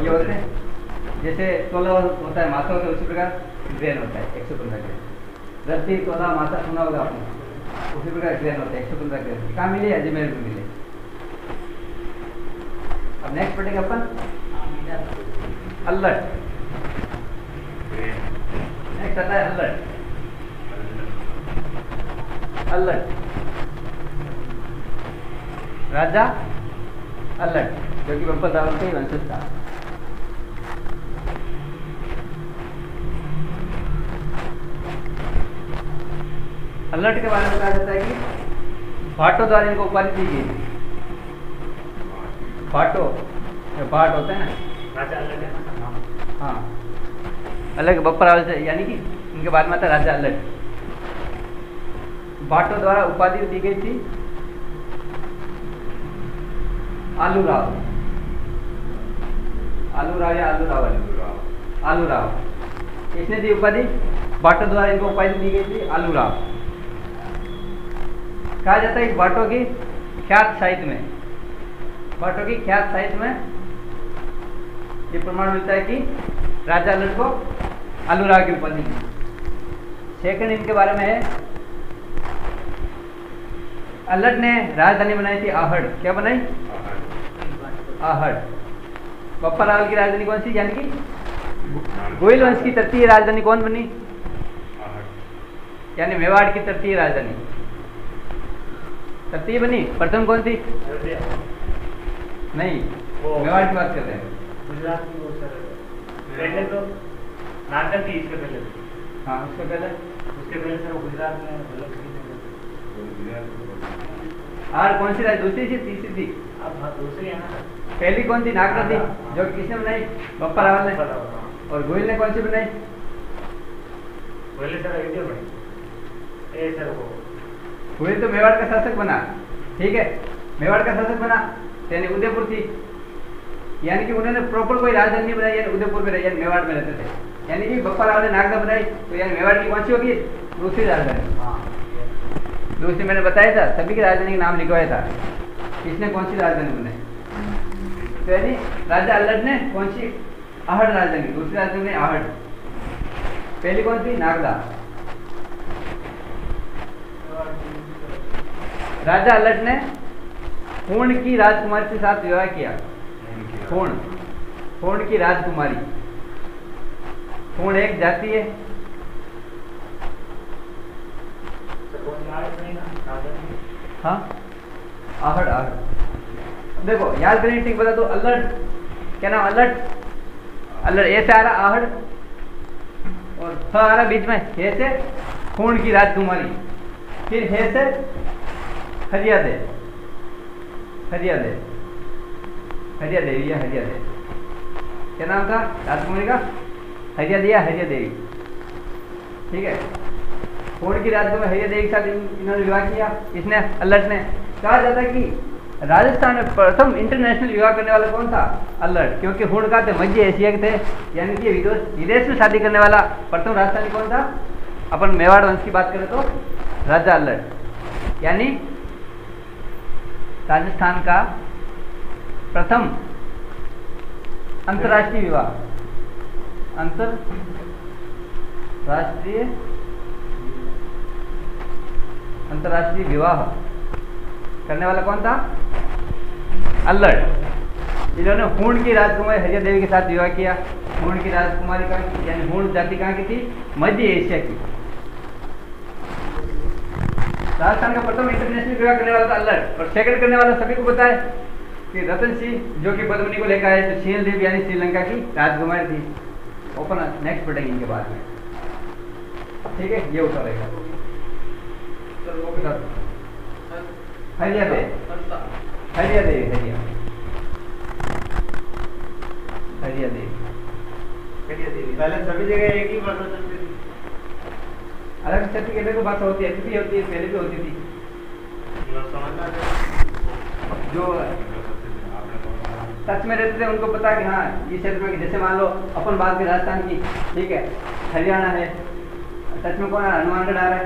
[SPEAKER 1] ये होते हैं जैसे 16 होता है माथा होता है, उसी प्रकार ग्रेन होता है 115 ग्रेन। धरती 16 माथा सुना होगा आपने, उसी प्रकार ग्रेन होता है 115 ग्रेन। कहाँ मिले? अजमेर में मिले। अब नेक्स्ट पढ़ेंगे अपन अल्लट। नेक्स्ट आता है अल्लट। अल्लट, राजा अल्लट, जो कि बप्पर रावल का ही वंशज था। अल्लट के बारे में कहा जाता है कि भाटों द्वारा इनको उपाधि दी गई थी। भाटो, जो भाट होते हैं ना,
[SPEAKER 2] राजा अल्लट है ना?
[SPEAKER 1] हाँ, अलग बप्पर रावल से, यानी कि इनके बाद में आता राजा अल्लट। भाटों द्वारा उपाधि दी गई थी आलू राव, आलू राव या आलू रावल, आलू राव, इसने दी उपाधि। भाटों द्वारा इनको उपाधि दी गई थी आलू राव। कहा जाता है कि भाटों की ख्यात साहित्य में, भाटों की ख्यात साहित्य में ये प्रमाण मिलता है कि राजा अल्लट को आलू राव की उपाधि दी। सेकंड इनके बारे में है, अल्लट ने राजधानी बनाई थी आहड़। क्या बनाई? आहड़। बप्पर रावल की राजधानी कौन सी, यानी कि गोयल वंश की तृतीय राजधानी कौन बनी? यानी मेवाड़ की तृतीय राजधानी तृतीय बनी। प्रथम कौन थी? नहीं, मेवाड़ की बात कर रहे हैं।
[SPEAKER 2] गुजरात की वो सर पहले तो नागदा थी, इसके पहले।
[SPEAKER 1] हाँ, उसके पहले
[SPEAKER 2] सर वो गुजरात में अलग थी।
[SPEAKER 1] और कौन सी राज, दूसरी थी तीसरी थी?
[SPEAKER 2] अब हाँ दूसरी है ना।
[SPEAKER 1] पहली कौन थी? नागदा थी, जो किसने बनाई? बप्पर रावल ने। और गोयल ने कौन सी बनाई?
[SPEAKER 2] पहले सर अयोध्या बनी। ए सर वो
[SPEAKER 1] गोयल तो मेवाड़ का शासक बना, ठीक है, मेवाड़ का शासक बना, यानी उदयपुर थी, यानी कि उन्होंने प्रॉपर कोई राजधानी नहीं बनाई, यानी उदयपुर में, यानी मेवाड़ में रहते थे। यानी कि बप्पर रावल ने नागदा बनाई, तो यानी मेवाड़ की कौन सी होगी? दूसरी राजधानी। दूसरी मैंने बताया था, सभी की राजधानी का नाम लिखवाया था, किसने कौन सी राजधानी बनाई। तो यानी राजा अल्लट ने कौन सी? आहड़ राजधानी, दूसरी राजधानी आहड़, पहली कौन सी? नागदा। राजा अल्लट ने पूर्ण की राजकुमारी के साथ विवाह किया। पूर्ण की राजकुमारी, पूर्ण एक जाति है। हाँ, आहड़, आहड़। देखो याद करें, ठीक बता दो, अल्लट, क्या नाम? अल्लट ए से आ रहा आहड़, और थ आ रहा बीच में, हे से पूर्ण की राजकुमारी, फिर हे से हरियादे, हरियादे, हरिया देवी या हरिया देवी। क्या नाम था राजकुमारी का? हरिया दिया, हरिया देवी, ठीक है। पूर्ण की राजकुमारी हरिया देवी के साथ इन्होंने विवाह किया, इसने, अल्लट ने। कहा जाता है कि राजस्थान में प्रथम इंटरनेशनल विवाह करने वाला कौन था? अल्लट, क्योंकि पूर्ण का थे मध्य एशिया के थे, यानी कि विदेश में शादी करने वाला प्रथम राजस्थानी कौन था? अपन मेवाड़ वंश की बात करें तो राजा अल्लट, यानी राजस्थान का प्रथम अंतर्राष्ट्रीय विवाह, अंतर्राष्ट्रीय विवाह करने वाला कौन था? अल्लट। इन्होंने हूण की राजकुमारी हरिया देवी के साथ विवाह किया। हूण की राजकुमारी का, यानी हूण जाति कहाँ की थी? मध्य एशिया की। राजस्थान का प्रथम इंटरनेशनल विवाह करने वाला था अल्लट, और सेकंड करने वाला सभी को पता है कि रतन सिंह, जो कि पद्मिनी को लेकर आए, तो शील देवी यानी श्रीलंका की राजकुमारी थी। ओपन नेक्स्ट पढ़ेंगे इनके बाद में, ठीक है। ये उत्तर रहेगा। हरिया देवी, हरिया देवी, हरिया देवी, हरिया देवी।
[SPEAKER 2] पहले सभी जगह एक ही भाषा चलती थी।
[SPEAKER 1] अलग छत्ती के को भाषा होती है, अभी होती है, पहले भी होती थी। जो टच में रहते थे उनको पता कि हाँ इस क्षेत्र में, जैसे मान लो अपन बात की राजस्थान की, ठीक है, हरियाणा है, टच में कौन है? हनुमानगढ़ आ रहा है,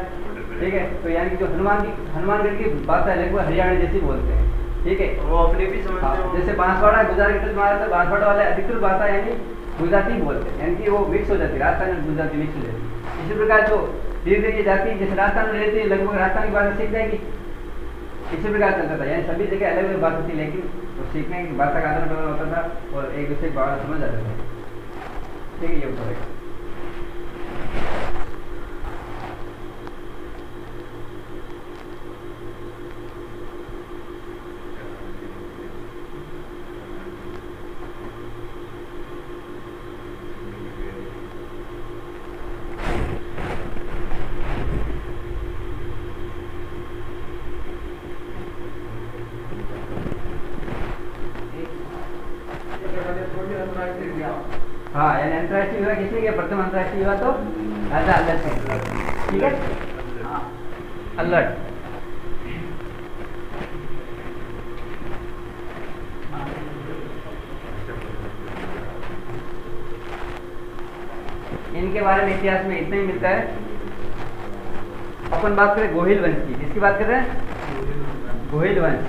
[SPEAKER 1] ठीक है। तो यानी कि जो हनुमानगढ़ की भाषा है वो हरियाणा जैसी बोलते हैं, ठीक है।
[SPEAKER 2] वो अपने भी समझते हैं।
[SPEAKER 1] जैसे बांसवाड़ा गुजरात के टच में आ रहा था, बांसवाड़ा वाले अधिकतर भाषा यानी गुजराती बोलते हैं, यानी कि वो मिक्स हो जाती है, राजस्थान में गुजराती मिक्स हो जाती है। इसी प्रकार जो धीरे धीरे ये जाति जैसे राजस्थान में रहती है, लगभग राजस्थान की भाषा सीख जाएगी, इसी प्रकार चलता था। यानी सभी जगह अलग अलग भाषा थी, लेकिन वो सीखने की भाषा का आदान प्रदान होता था और एक दूसरे की भाषा समझ जाते थे, ठीक है। ये उत्तर है। हाँ, यानी अंतर्राष्ट्रीय विवाह किसने किया? प्रथम अंतर्राष्ट्रीय विवाह तो राजा अल्लट ने। ठीक है, हाँ, अल्लट। इनके बारे में इतिहास में इतना ही मिलता है। अपन बात करें गोहिल वंश की, किसकी बात कर रहे हैं? गोहिल वंश।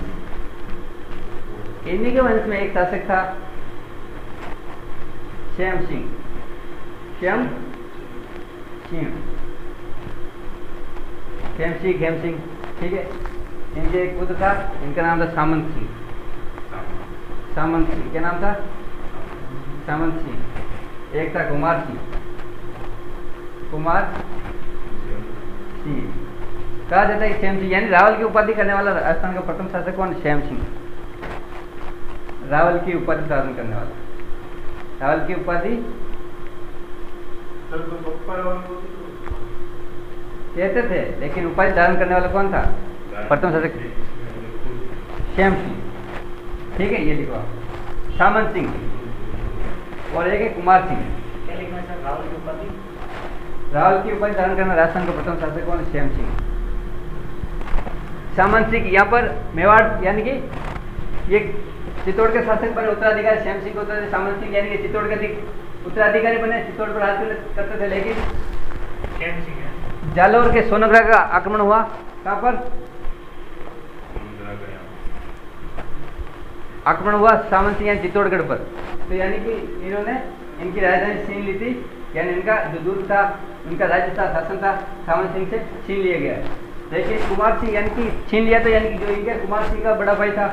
[SPEAKER 1] इन्हीं के वंश में एक शासक था श्याम सिंह। श्याम सिंह, श्याम सिंह, खेम सिंह। ठीक है, इनके एक पुत्र था, इनका नाम था सामंत सिंह। सामंत सिंह, क्या नाम था? सामंत सिंह। एक था कुमार सिंह। कुमार सिंह। कहा जाता है कि श्याम सिंह यानी रावल की उपाधि करने वाला राजस्थान का प्रथम शासक कौन? श्याम सिंह। रावल की उपाधि धारण करने वाला। रावल की उपाधि कहते थे, लेकिन उपाधि धारण करने वाला कौन था? प्रथम शासक श्याम सिंह। ठीक है, ये लिखो आप, सामंत सिंह और एक है कुमार सिंह। क्या लिखना है? रावल की उपाधि। रावल की उपाधि धारण करना राजस्थान का प्रथम शासक कौन? श्याम सिंह। सामंत सिंह यहाँ पर मेवाड़ यानी कि ये चित्तौड़ के शासक बने, उत्तराधिकारी श्याम सिंह को उत्तराधिकारी, सामंत सिंह यानी कि चित्तौड़ के उत्तराधिकारी बने, चित्तौड़ पर राज करते थे। लेकिन श्याम सिंह जालौर के सोनग्राह का आक्रमण हुआ। कहाँ पर आक्रमण हुआ? सामंत सिंह यानी चित्तौड़गढ़ पर। तो यानी कि इन्होंने इनकी राजधानी छीन ली थी, यानी इनका जो दूर था, उनका राज्य था, शासन था, सामंत सिंह से छीन लिया गया। लेकिन कुमार सिंह यानी कि छीन लिया, तो यानी कि जो इनके कुमार सिंह का बड़ा भाई था,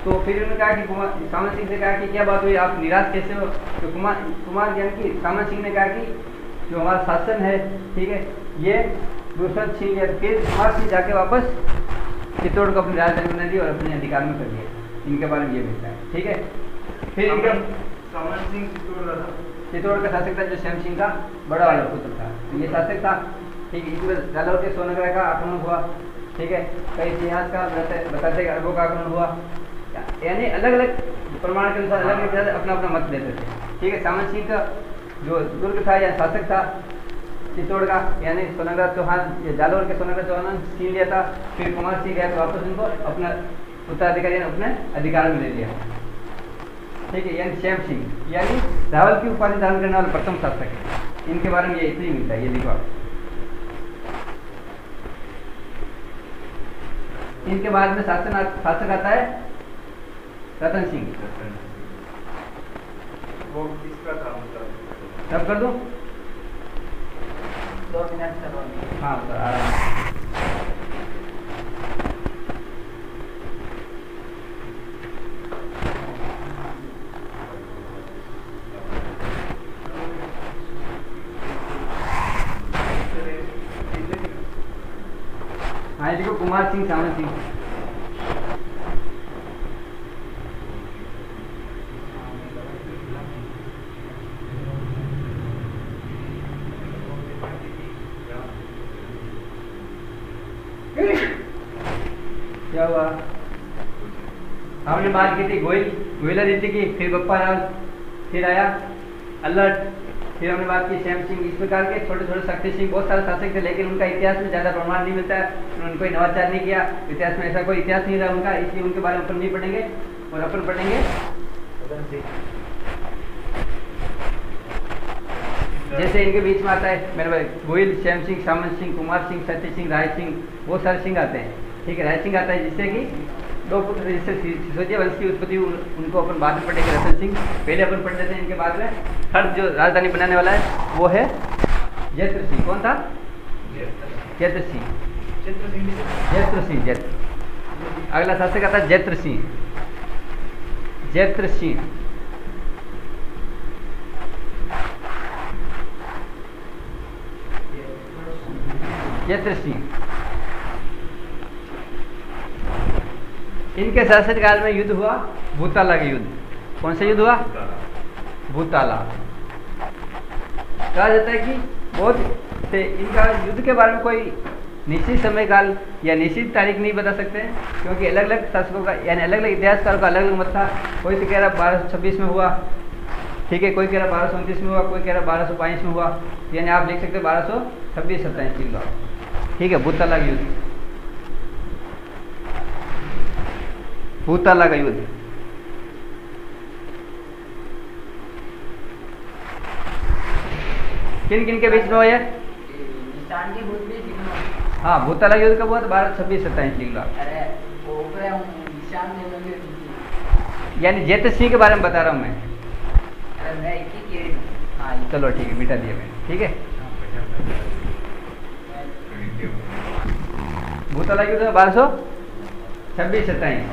[SPEAKER 1] तो फिर उन्होंने कहा कि सामंत सिंह से कहा कि क्या बात हुई, आप निराश कैसे हो? तो कुमार यानी कि सामंत सिंह ने कहा कि जो हमारा शासन है, ठीक है, ये दूसरा छीन लिया। फिर कुमार सिंह जाके वापस चित्तौड़ को अपनी राजधानी बना दी और अपने अधिकार में कर लिया। इनके बारे में ये मिलता है। ठीक है, फिर इनका
[SPEAKER 2] सामंत सिंह
[SPEAKER 1] चित्तौड़ का शासक था, जो श्याम सिंह का बड़ा वाला पुत्र था, तो ये शासक था। ठीक है, इसमें जालौर के सोनग्राह का आक्रमण हुआ। ठीक है, कई इतिहास का बताते हैं अरबों का आक्रमण हुआ, यानी अलग अलग प्रमाण के अनुसार अलग अलग अपना अपना मत देते थे। ठीक है, सामंत सिंह का जो दुर्ग था या शासक था चित्तौड़ का, यानी सोनग्राह चौहान, जालौर के सोनग्राह चौहान छीन लिया था। फिर कुमार सिंह गया तो वापस उनको अपना उत्तराधिकारी अपने अधिकार में ले लिया। ठीक है, यानी श्याम सिंह यानी रावल की उपाधि धारण करने वाला प्रथम शासक है। इनके बारे में ये इतना ही मिलता है, ये लिखो। इनके बाद में शासक आता है रतन सिंह।
[SPEAKER 2] वो किसका था?
[SPEAKER 1] सब कर दूं? 2 मिनट तक। हाँ सर, आराम। हाँ, देखो कुमार सिंह, सामंत सिंह। क्या हुआ? हमने बात की थी गोहिला रीति की, फिर बप्पा राव, फिर आया अल्लट, फिर हमने बात की श्याम सिंह। इस प्रकार के छोटे छोटे शक्ति सिंह बहुत सारे शासक थे, लेकिन उनका इतिहास में ज़्यादा प्रमाण नहीं मिलता है। उन्होंने कोई नवाचार नहीं किया, इतिहास में ऐसा कोई इतिहास नहीं रहा उनका, इसलिए उनके बारे में अपन नहीं पढ़ेंगे और अपन पढ़ेंगे जैसे इनके बीच में आता है मेरे भाई गोहिल, श्याम सिंह, सामंत सिंह, कुमार सिंह, सत्य सिंह, राय सिंह, बहुत सारे सिंह आते हैं। ठीक है, राय सिंह आता है जिससे कि 2 पुत्र, जिससे सिसोदिया वंश की उत्पत्ति, उनको अपन बाद में पढ़ेंगे। रतन सिंह पहले अपन पढ़ लेते हैं, इनके बाद में थर्ड जो राजधानी बनाने वाला है वो है जैत्र सिंह। कौन था? जैत्र सिंह। जैत्र सिंह, जैत्र। अगला शासक आता है जैत्र सिंह। जैत्र सिंह जैत्र सिंह। इनके शासनकाल में युद्ध हुआ, भूताला का युद्ध। कौन सा युद्ध हुआ? भूताला। कहा जाता है कि बहुत थे, इनका युद्ध के बारे में कोई निश्चित समय काल या निश्चित तारीख नहीं बता सकते हैं, क्योंकि अलग अलग शासकों का यानी अलग अलग इतिहासकारों का अलग अलग मत था। कोई तो कह रहा 1226 में हुआ, ठीक है, कोई कह रहा 1229 में हुआ, कोई कह रहा 1222 में हुआ, यानी आप लिख सकते 1226-27 लिख लो, ठीक है। भूतला युद्ध, भूतला का युद्ध किन किन के बीच में हुआ है? हाँ, भूतला युद्ध कब हुआ? 1226-27 लिख लो। यानी जैत सिंह के बारे में बता रहा हूँ मैं। हाँ चलो ठीक है, मिटा दिया मैंने, ठीक है। भूतला युद्ध 1226-27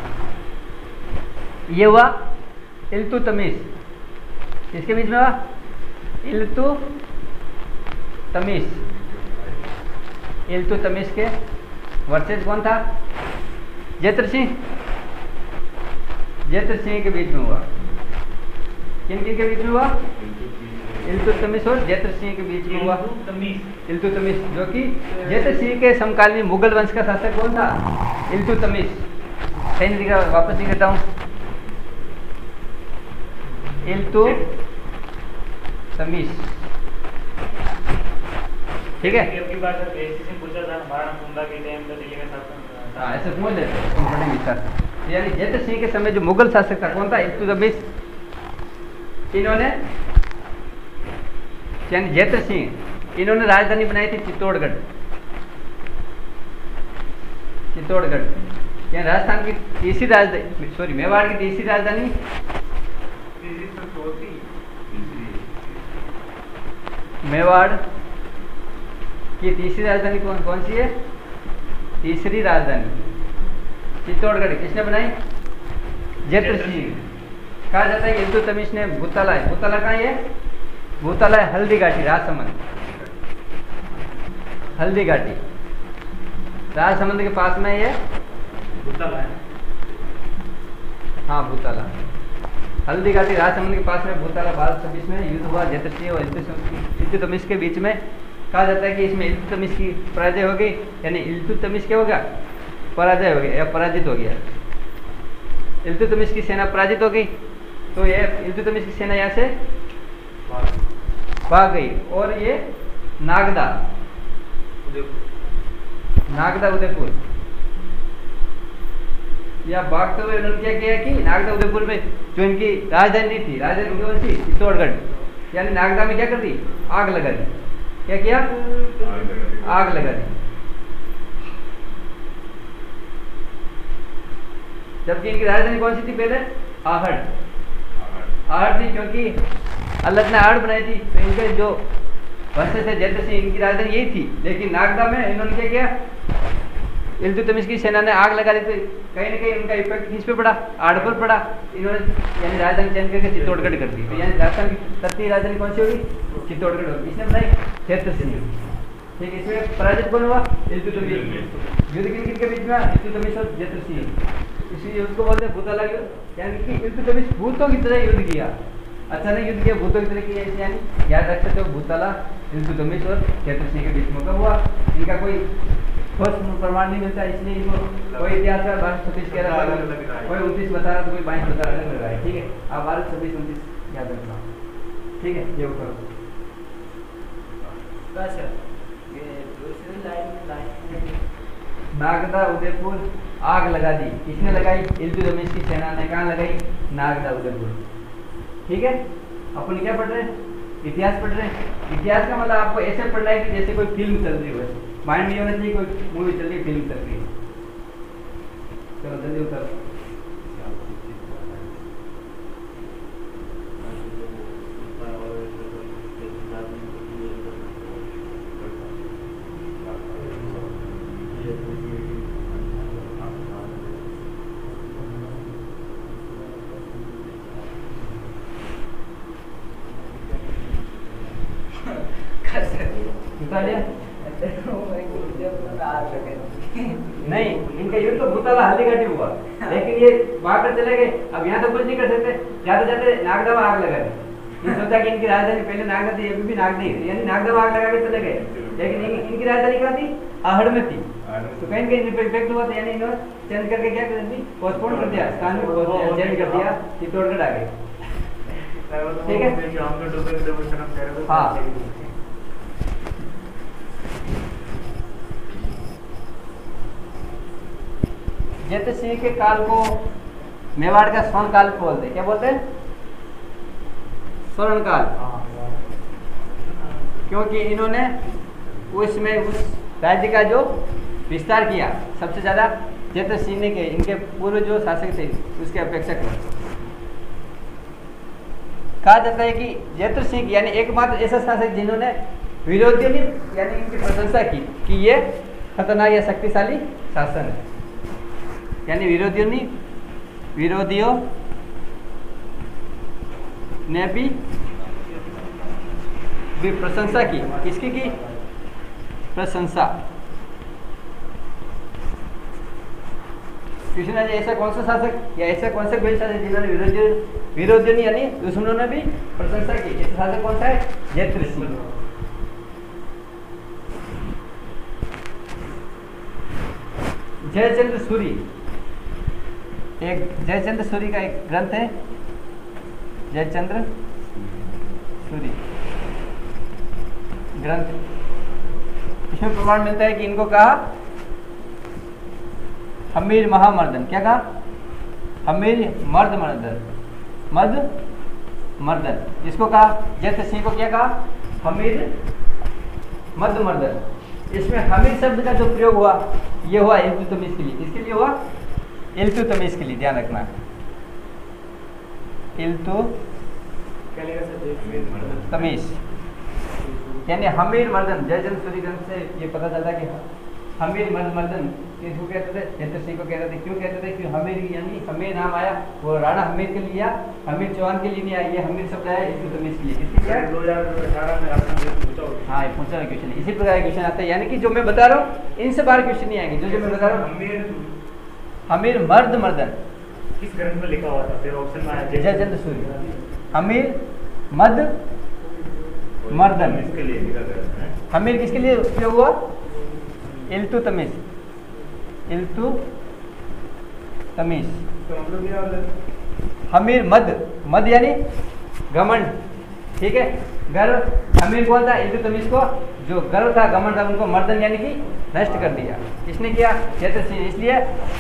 [SPEAKER 1] ये हुआ इल्तुतमिश, किसके बीच में हुआ? इल्तुतमिश के वर्सेस कौन था? जैत्र सिंह के बीच में हुआ। किन किन के बीच में हुआ? इल्तुतमिश और जैत्र सिंह के बीच में हुआ। इल्तुतमिश जो कि जैत्र सिंह के समकालीन मुगल वंश का शासक कौन था? इल्तुतमिश। सही नहीं दिखा, वापस नहीं करता हूँ। इल्तुतमिश, ठीक है। हाँ ऐसे पूछ लेते हैं, यानी जैत्र सिंह के समय जो मुगल शासक था कौन था? इल्तुतमिश। इन्होंने यानी जैत्र सिंह, इन्होंने राजधानी बनाई थी चित्तौड़गढ़। यानी राजस्थान की तीसरी राजधानी, सॉरी मेवाड़ की तीसरी राजधानी, मेवाड़ की तीसरी राजधानी कौन सी है? तीसरी राजधानी चित्तौड़गढ़ किसने बनाई? जैत्र सिंह। कहा जाता है कि इल्तुतमिश ने भूतला है, भूतला कहाँ है? भूतला है हल्दी घाटी, राजसमंद। हल्दी घाटी राजसमंद के पास में ये भूतला है। हाँ भूतला, हल्दी घाटी राजसमंद के पास में भूतला। 1226 में युद्ध हुआ जैत्र सिंह और इल्तुतमिश के बीच में। कहा जाता है कि इसमें इल्तुतमिश की पराजय हो गई, यानी इल्तुतमिश क्या हो गया? पराजय हो गया या पराजित हो गया। इल्तुतमिश की सेना पराजित हो गई, तो ये इल्तुतमिश की सेना यहाँ से भाग गई और ये नागदा उदयपुर या भागते हुए उन्होंने क्या किया कि नागदा उदयपुर में जो इनकी राजधानी थी, राजधानी कौन सी? चित्तौड़गढ़, यानी नागदा में क्या कर दी? आग लगा दी। क्या किया? आग लगा दी। जबकि इनकी राजधानी कौन सी थी पहले? आहट थी, क्योंकि अल्लाह ने आहट बनाई थी, तो इनके जो वंशज थे जैत्र सिंह, इनकी राजधानी यही थी। लेकिन नागदा में इन्होंने क्या किया? इल्तुतमिश की सेना ने आग लगा दी, तो कहीं ना कहीं उनका इफेक्ट किस पे पड़ा? आहट पर पड़ा। इन्होंने यानी राजधानी चेंज करके चित्तौड़गढ़ कर दी। तो यानी राजस्थान की तृतीय राजधानी कौन सी होगी? चित्तौड़गढ़ होगी। इसने बनाई जैत्र सिंह, ठीक है। इसमें पराजित कौन हुआ? इल्तुतमिश। युद्ध किन के बीच में? इल्तुतमिश और जैत्र सिंह। इसलिए उसको बोलते हैं भूतला युद्ध, यानी कि इल्तुतमिश भूतों की तरह युद्ध किया। अच्छा नहीं युद्ध किया, भूतों की तरह किया, इसे यानी याद रख सकते हो। भूतला इल्तुतमिश और जैत्र सिंह के बीच में कब हुआ? इनका कोई ठोस प्रमाण नहीं मिलता, इसलिए इनको कोई इतिहास का 1226 कह रहा था, कोई 29 बता रहा था, कोई 22 बता रहा है, ठीक है। आप 1226-29 याद रखना, ठीक है। ये करो। नागदा उदयपुर आग लगा दी, किसने लगाई? इल्तुतमिश की सेना ने। कहाँ लगाई? नागदा उदयपुर, ठीक है। अपन क्या पढ़ रहे हैं? इतिहास पढ़ रहे हैं। इतिहास का मतलब आपको ऐसे पढ़ना है कि जैसे कोई फिल्म चल रही हो, माइंड में होना चाहिए कोई मूवी चल रही है, फिल्म चल रही है। चलो जल्दी उतर। नहीं, इनका युद्ध तो भूतला हल्दी घाटी हुआ, लेकिन ये वहां पर चले गए। अब यहाँ तो कुछ नहीं कर सकते, जाते जाते नागदा में आग लगा दी। ये सोचा कि इनकी राजधानी पहले नागदा थी, अभी भी नागदा ही है, यानी नागदा में आग लगा के चले गए, लेकिन इनकी राजधानी कहाँ थी? आहड़ में थी। तो कहीं कहीं इफेक्ट हुआ था, यानी इन्होंने चेंज करके क्या कर दी, पोस्टपोन कर दिया, स्थान में चेंज कर दिया, चित्तौड़गढ़ आ गए। ठीक है, हाँ। जैत सिंह के काल को मेवाड़ का स्वर्ण काल बोलते हैं। क्या बोलते हैं? स्वर्ण काल, क्योंकि इन्होंने उसमें उस राज्य का जो विस्तार किया सबसे ज्यादा जैत सिंह ने, के इनके पूर्व जो शासक थे उसके अपेक्षा कहा जाता है कि जैत सिंह यानी एकमात्र ऐसा शासक जिन्होंने विरोधियों ने यानी इनकी प्रशंसा की कि ये खतरनाक या शक्तिशाली शासन है, यानी विरोधियों ने भी प्रशंसा की। किसकी की प्रशंसा? कृष्ण जी ऐसा कौन सा शासक या ऐसा कौन सा कोई शासक जिन्होंने विरोधियों ने यानी दुश्मनों ने भी प्रशंसा की? ऐसा शासक कौन सा है? जैत सिंह। जयचंद्र सूरी, एक जयचंद्र सूरी का एक ग्रंथ है, जयचंद्र सूरी ग्रंथ। इसमें प्रमाण मिलता है कि इनको कहा हमीर महामर्दन। क्या कहा? हमीर मर्दन। इसको कहा जैत सिंह को क्या कहा? हमीर मर्दन। इसमें हमीर शब्द का जो प्रयोग हुआ ये हुआ इल्तुतमिश के लिए। किसके लिए हुआ? इल्तुतमिश के लिए, ध्यान रखना। इल्तुतमिश यानी हमीर मर्दन। जयचंद्र सूरी ग्रंथ से ये पता चलता है कि हमीर मर्दन किसको कहते थे? जैत सिंह को कहते थे। क्यों कहते थे? कि हमीर यानी हमीर नाम आया वो राणा हमीर के लिए, हमीर चौहान के लिए नहीं आया, ये हमीर शब्द आया इल्तुतमिश के लिए। किसके लिए?
[SPEAKER 2] 2018 में आपने
[SPEAKER 1] हाँ, ये पूछा क्वेश्चन इसी प्रकार के क्वेश्चन आता है, यानी कि जो मैं बता रहा हूँ इनसे बाहर क्वेश्चन नहीं आएंगे। जो मैं बता रहा हूँ हमीर मर्दन
[SPEAKER 2] किस ग्रंथ में लिखा हुआ था? फिर ऑप्शन में आया
[SPEAKER 1] जयचंद्र सूरी। हमीर मर्दन
[SPEAKER 2] इसके लिए लिखा गया है।
[SPEAKER 1] हमीर किसके लिए उपयोग हुआ? इल्तुतमिश।
[SPEAKER 2] तो हम लोग क्या
[SPEAKER 1] हमीर मद यानी घमंड। ठीक है, गर्व। हमीर कौन था? इल्तुतमिश को जो गर्व था, घमंड था, उनको मर्दन यानी कि नष्ट कर दिया। किसने किया? जैत सिंह। इसलिए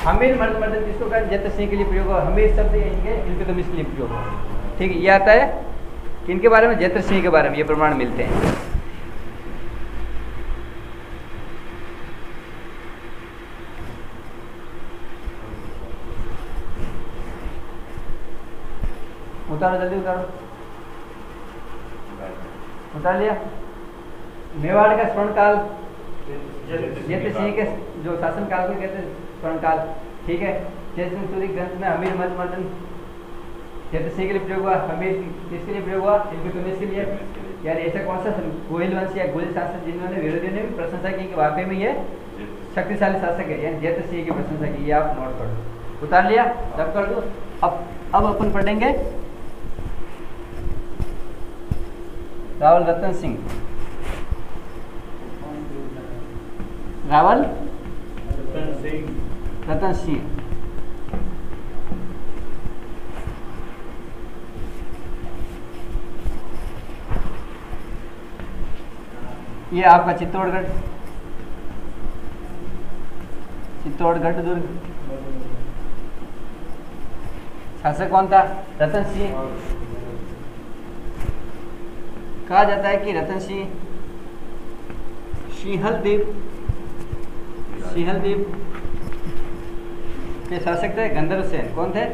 [SPEAKER 1] हमीर मर्दन जिसको कहा जैत सिंह के लिए प्रयोग हुआ, हमीर शब्द इनके इल्तुतमिश के लिए प्रयोग हुआ। ठीक है, ये आता है किनके बारे में? जैत सिंह के बारे में ये प्रमाण मिलते हैं। उतारो, जल्दी उतारो। उतार लिया। मेवाड़ का स्वर्ण काल जैत सिंह के जो शासन काल को कहते हैं स्वर्ण काल। ठीक है, जयचंद्र सूरी ग्रंथ में हमीर मर्दन जैत सिंह के लिए प्रयोग हुआ। हमीर किसके लिए प्रयोग हुआ? इल्तुतमिश के लिए। यानी ऐसा कौन सा गोहिल वंश या गोहिल शासक जिन्होंने विरोधियों ने भी प्रशंसा की कि वाकई में ये शक्तिशाली शासक है, यानी जैत सिंह की प्रशंसा की। ये आप नोट कर दो। उतार लिया, सब कर दो। अब अपन पढ़ेंगे रावल रतन सिंह। ये आपका चित्तौड़गढ़ दुर्ग। शासक कौन था? रतन सिंह। कहा जाता है कि रतन सिंह सिंहलदीप के शासक थे। गंधर्व सेन। कौन थे?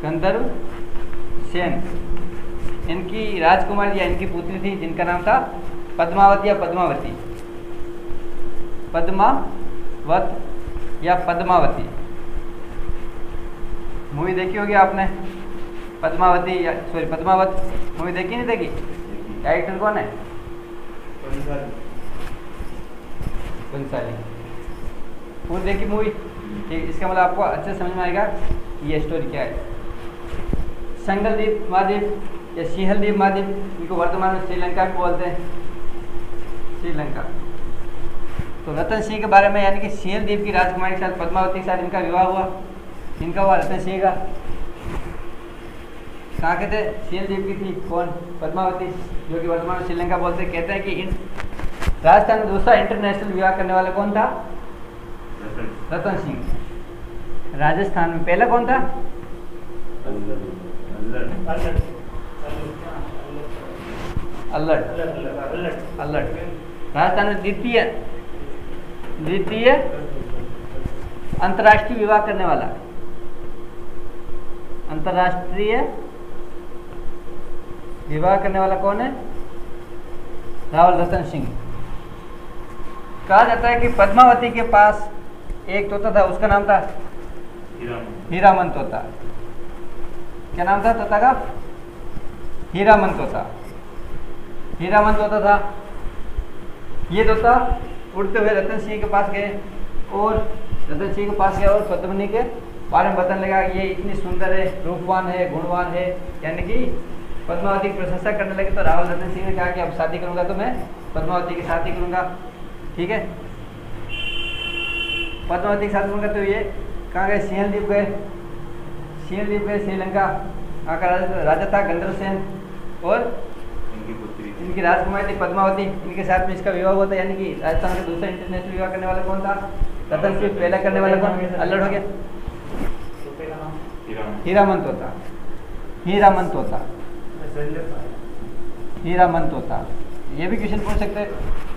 [SPEAKER 1] गंधर्व सेन। इनकी राजकुमारी या इनकी पुत्री थी जिनका नाम था पद्मावत या पद्मावती। मूवी देखी होगी आपने, पद्मावत मूवी देखी नहीं देखी? डायरेक्टर कौन है? बंसाली। पूरी देखी मूवी? ठीक, इसका मतलब आपको अच्छे समझ में आएगा कि ये स्टोरी क्या है। संगल द्वीप महाद्वीप या सिंहल द्वीप महाद्वीप, इनको वर्तमान में श्रीलंका को बोलते हैं, श्रीलंका। तो रतन सिंह के बारे में, यानी कि सिंहल द्वीप की राजकुमारी के साथ पद्मावती के साथ इनका विवाह हुआ। इनका हुआ रतन सिंह का। कहाँ के थे? सिंहल द्वीप की थी। कौन? पद्मावती, जो कि वर्तमान में श्रीलंका बोलते हैं। कहते हैं कि राजस्थान में दूसरा इंटरनेशनल विवाह करने वाला कौन था? रतन सिंह। राजस्थान में पहला कौन था? अल्लड़। राजस्थान में द्वितीय अंतर्राष्ट्रीय विवाह करने वाला, अंतर्राष्ट्रीय विवाह करने वाला कौन है? रावल रतन सिंह। कहा जाता है कि पद्मावती के पास एक तोता था, उसका नाम था हीरामन तोता। क्या नाम था तोता का? हीरामन तोता। हीरामन तोता था। ये तोता उड़ते हुए रतन सिंह के पास गए और रतन सिंह के पास गया और पद्मिनी के बारे में बताने लगा कि ये इतनी सुंदर है, रूपवान है, गुणवान है, यानी कि पद्मावती की प्रशंसा करने लगे। तो रावल रतन सिंह ने कहा कि अब शादी करूंगा तो मैं पद्मावती की साथ ही करूंगा। ठीक है, पद्मावती के साथ करूंगा। तो ये कहाँ गए? सिंहल द्वीप गए। सिंहल द्वीप गए, श्रीलंका। आकर राजा था गंधर्वसेन और इनकी राजकुमारी थी पद्मावती। इनके साथ में इसका विवाह हुआ था, यानी कि राजस्थान का दूसरा इंटरनेशनल विवाह करने वाला कौन था? रतन सिंह। पहला करने वाला कौन? अल्लड़ हो गया। हीरामन तोता। हीरामन तोता। हीरामन तोता। ये भी क्वेश्चन पूछ सकते हैं।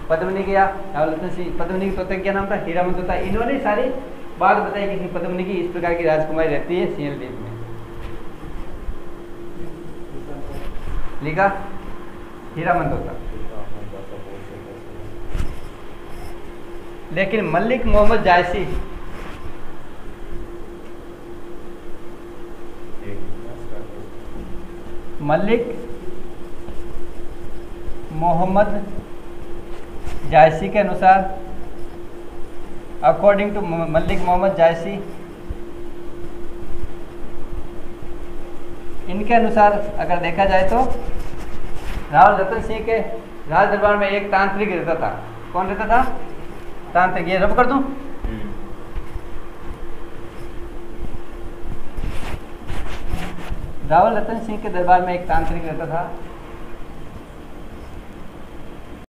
[SPEAKER 1] पद्मिनी के या रतन सिंह, पद्मिनी के तोते क्या नाम था? हीरामन तोता। इन्होंने सारी बात बताई कि पद्मिनी की इस प्रकार की राजकुमारी रहती है सिंहल द्वीप में। लिखा हीरामन तोता। लेकिन मलिक मोहम्मद जायसी, मलिक मोहम्मद जायसी के अनुसार, अकॉर्डिंग टू मलिक मोहम्मद जायसी, इनके अनुसार अगर देखा जाए तो रावल रतन सिंह के राज दरबार में एक तांत्रिक रहता था। कौन रहता था? तांत्रिक। ये रब कर दूं? रावल रतन सिंह के दरबार में एक तांत्रिक रहता था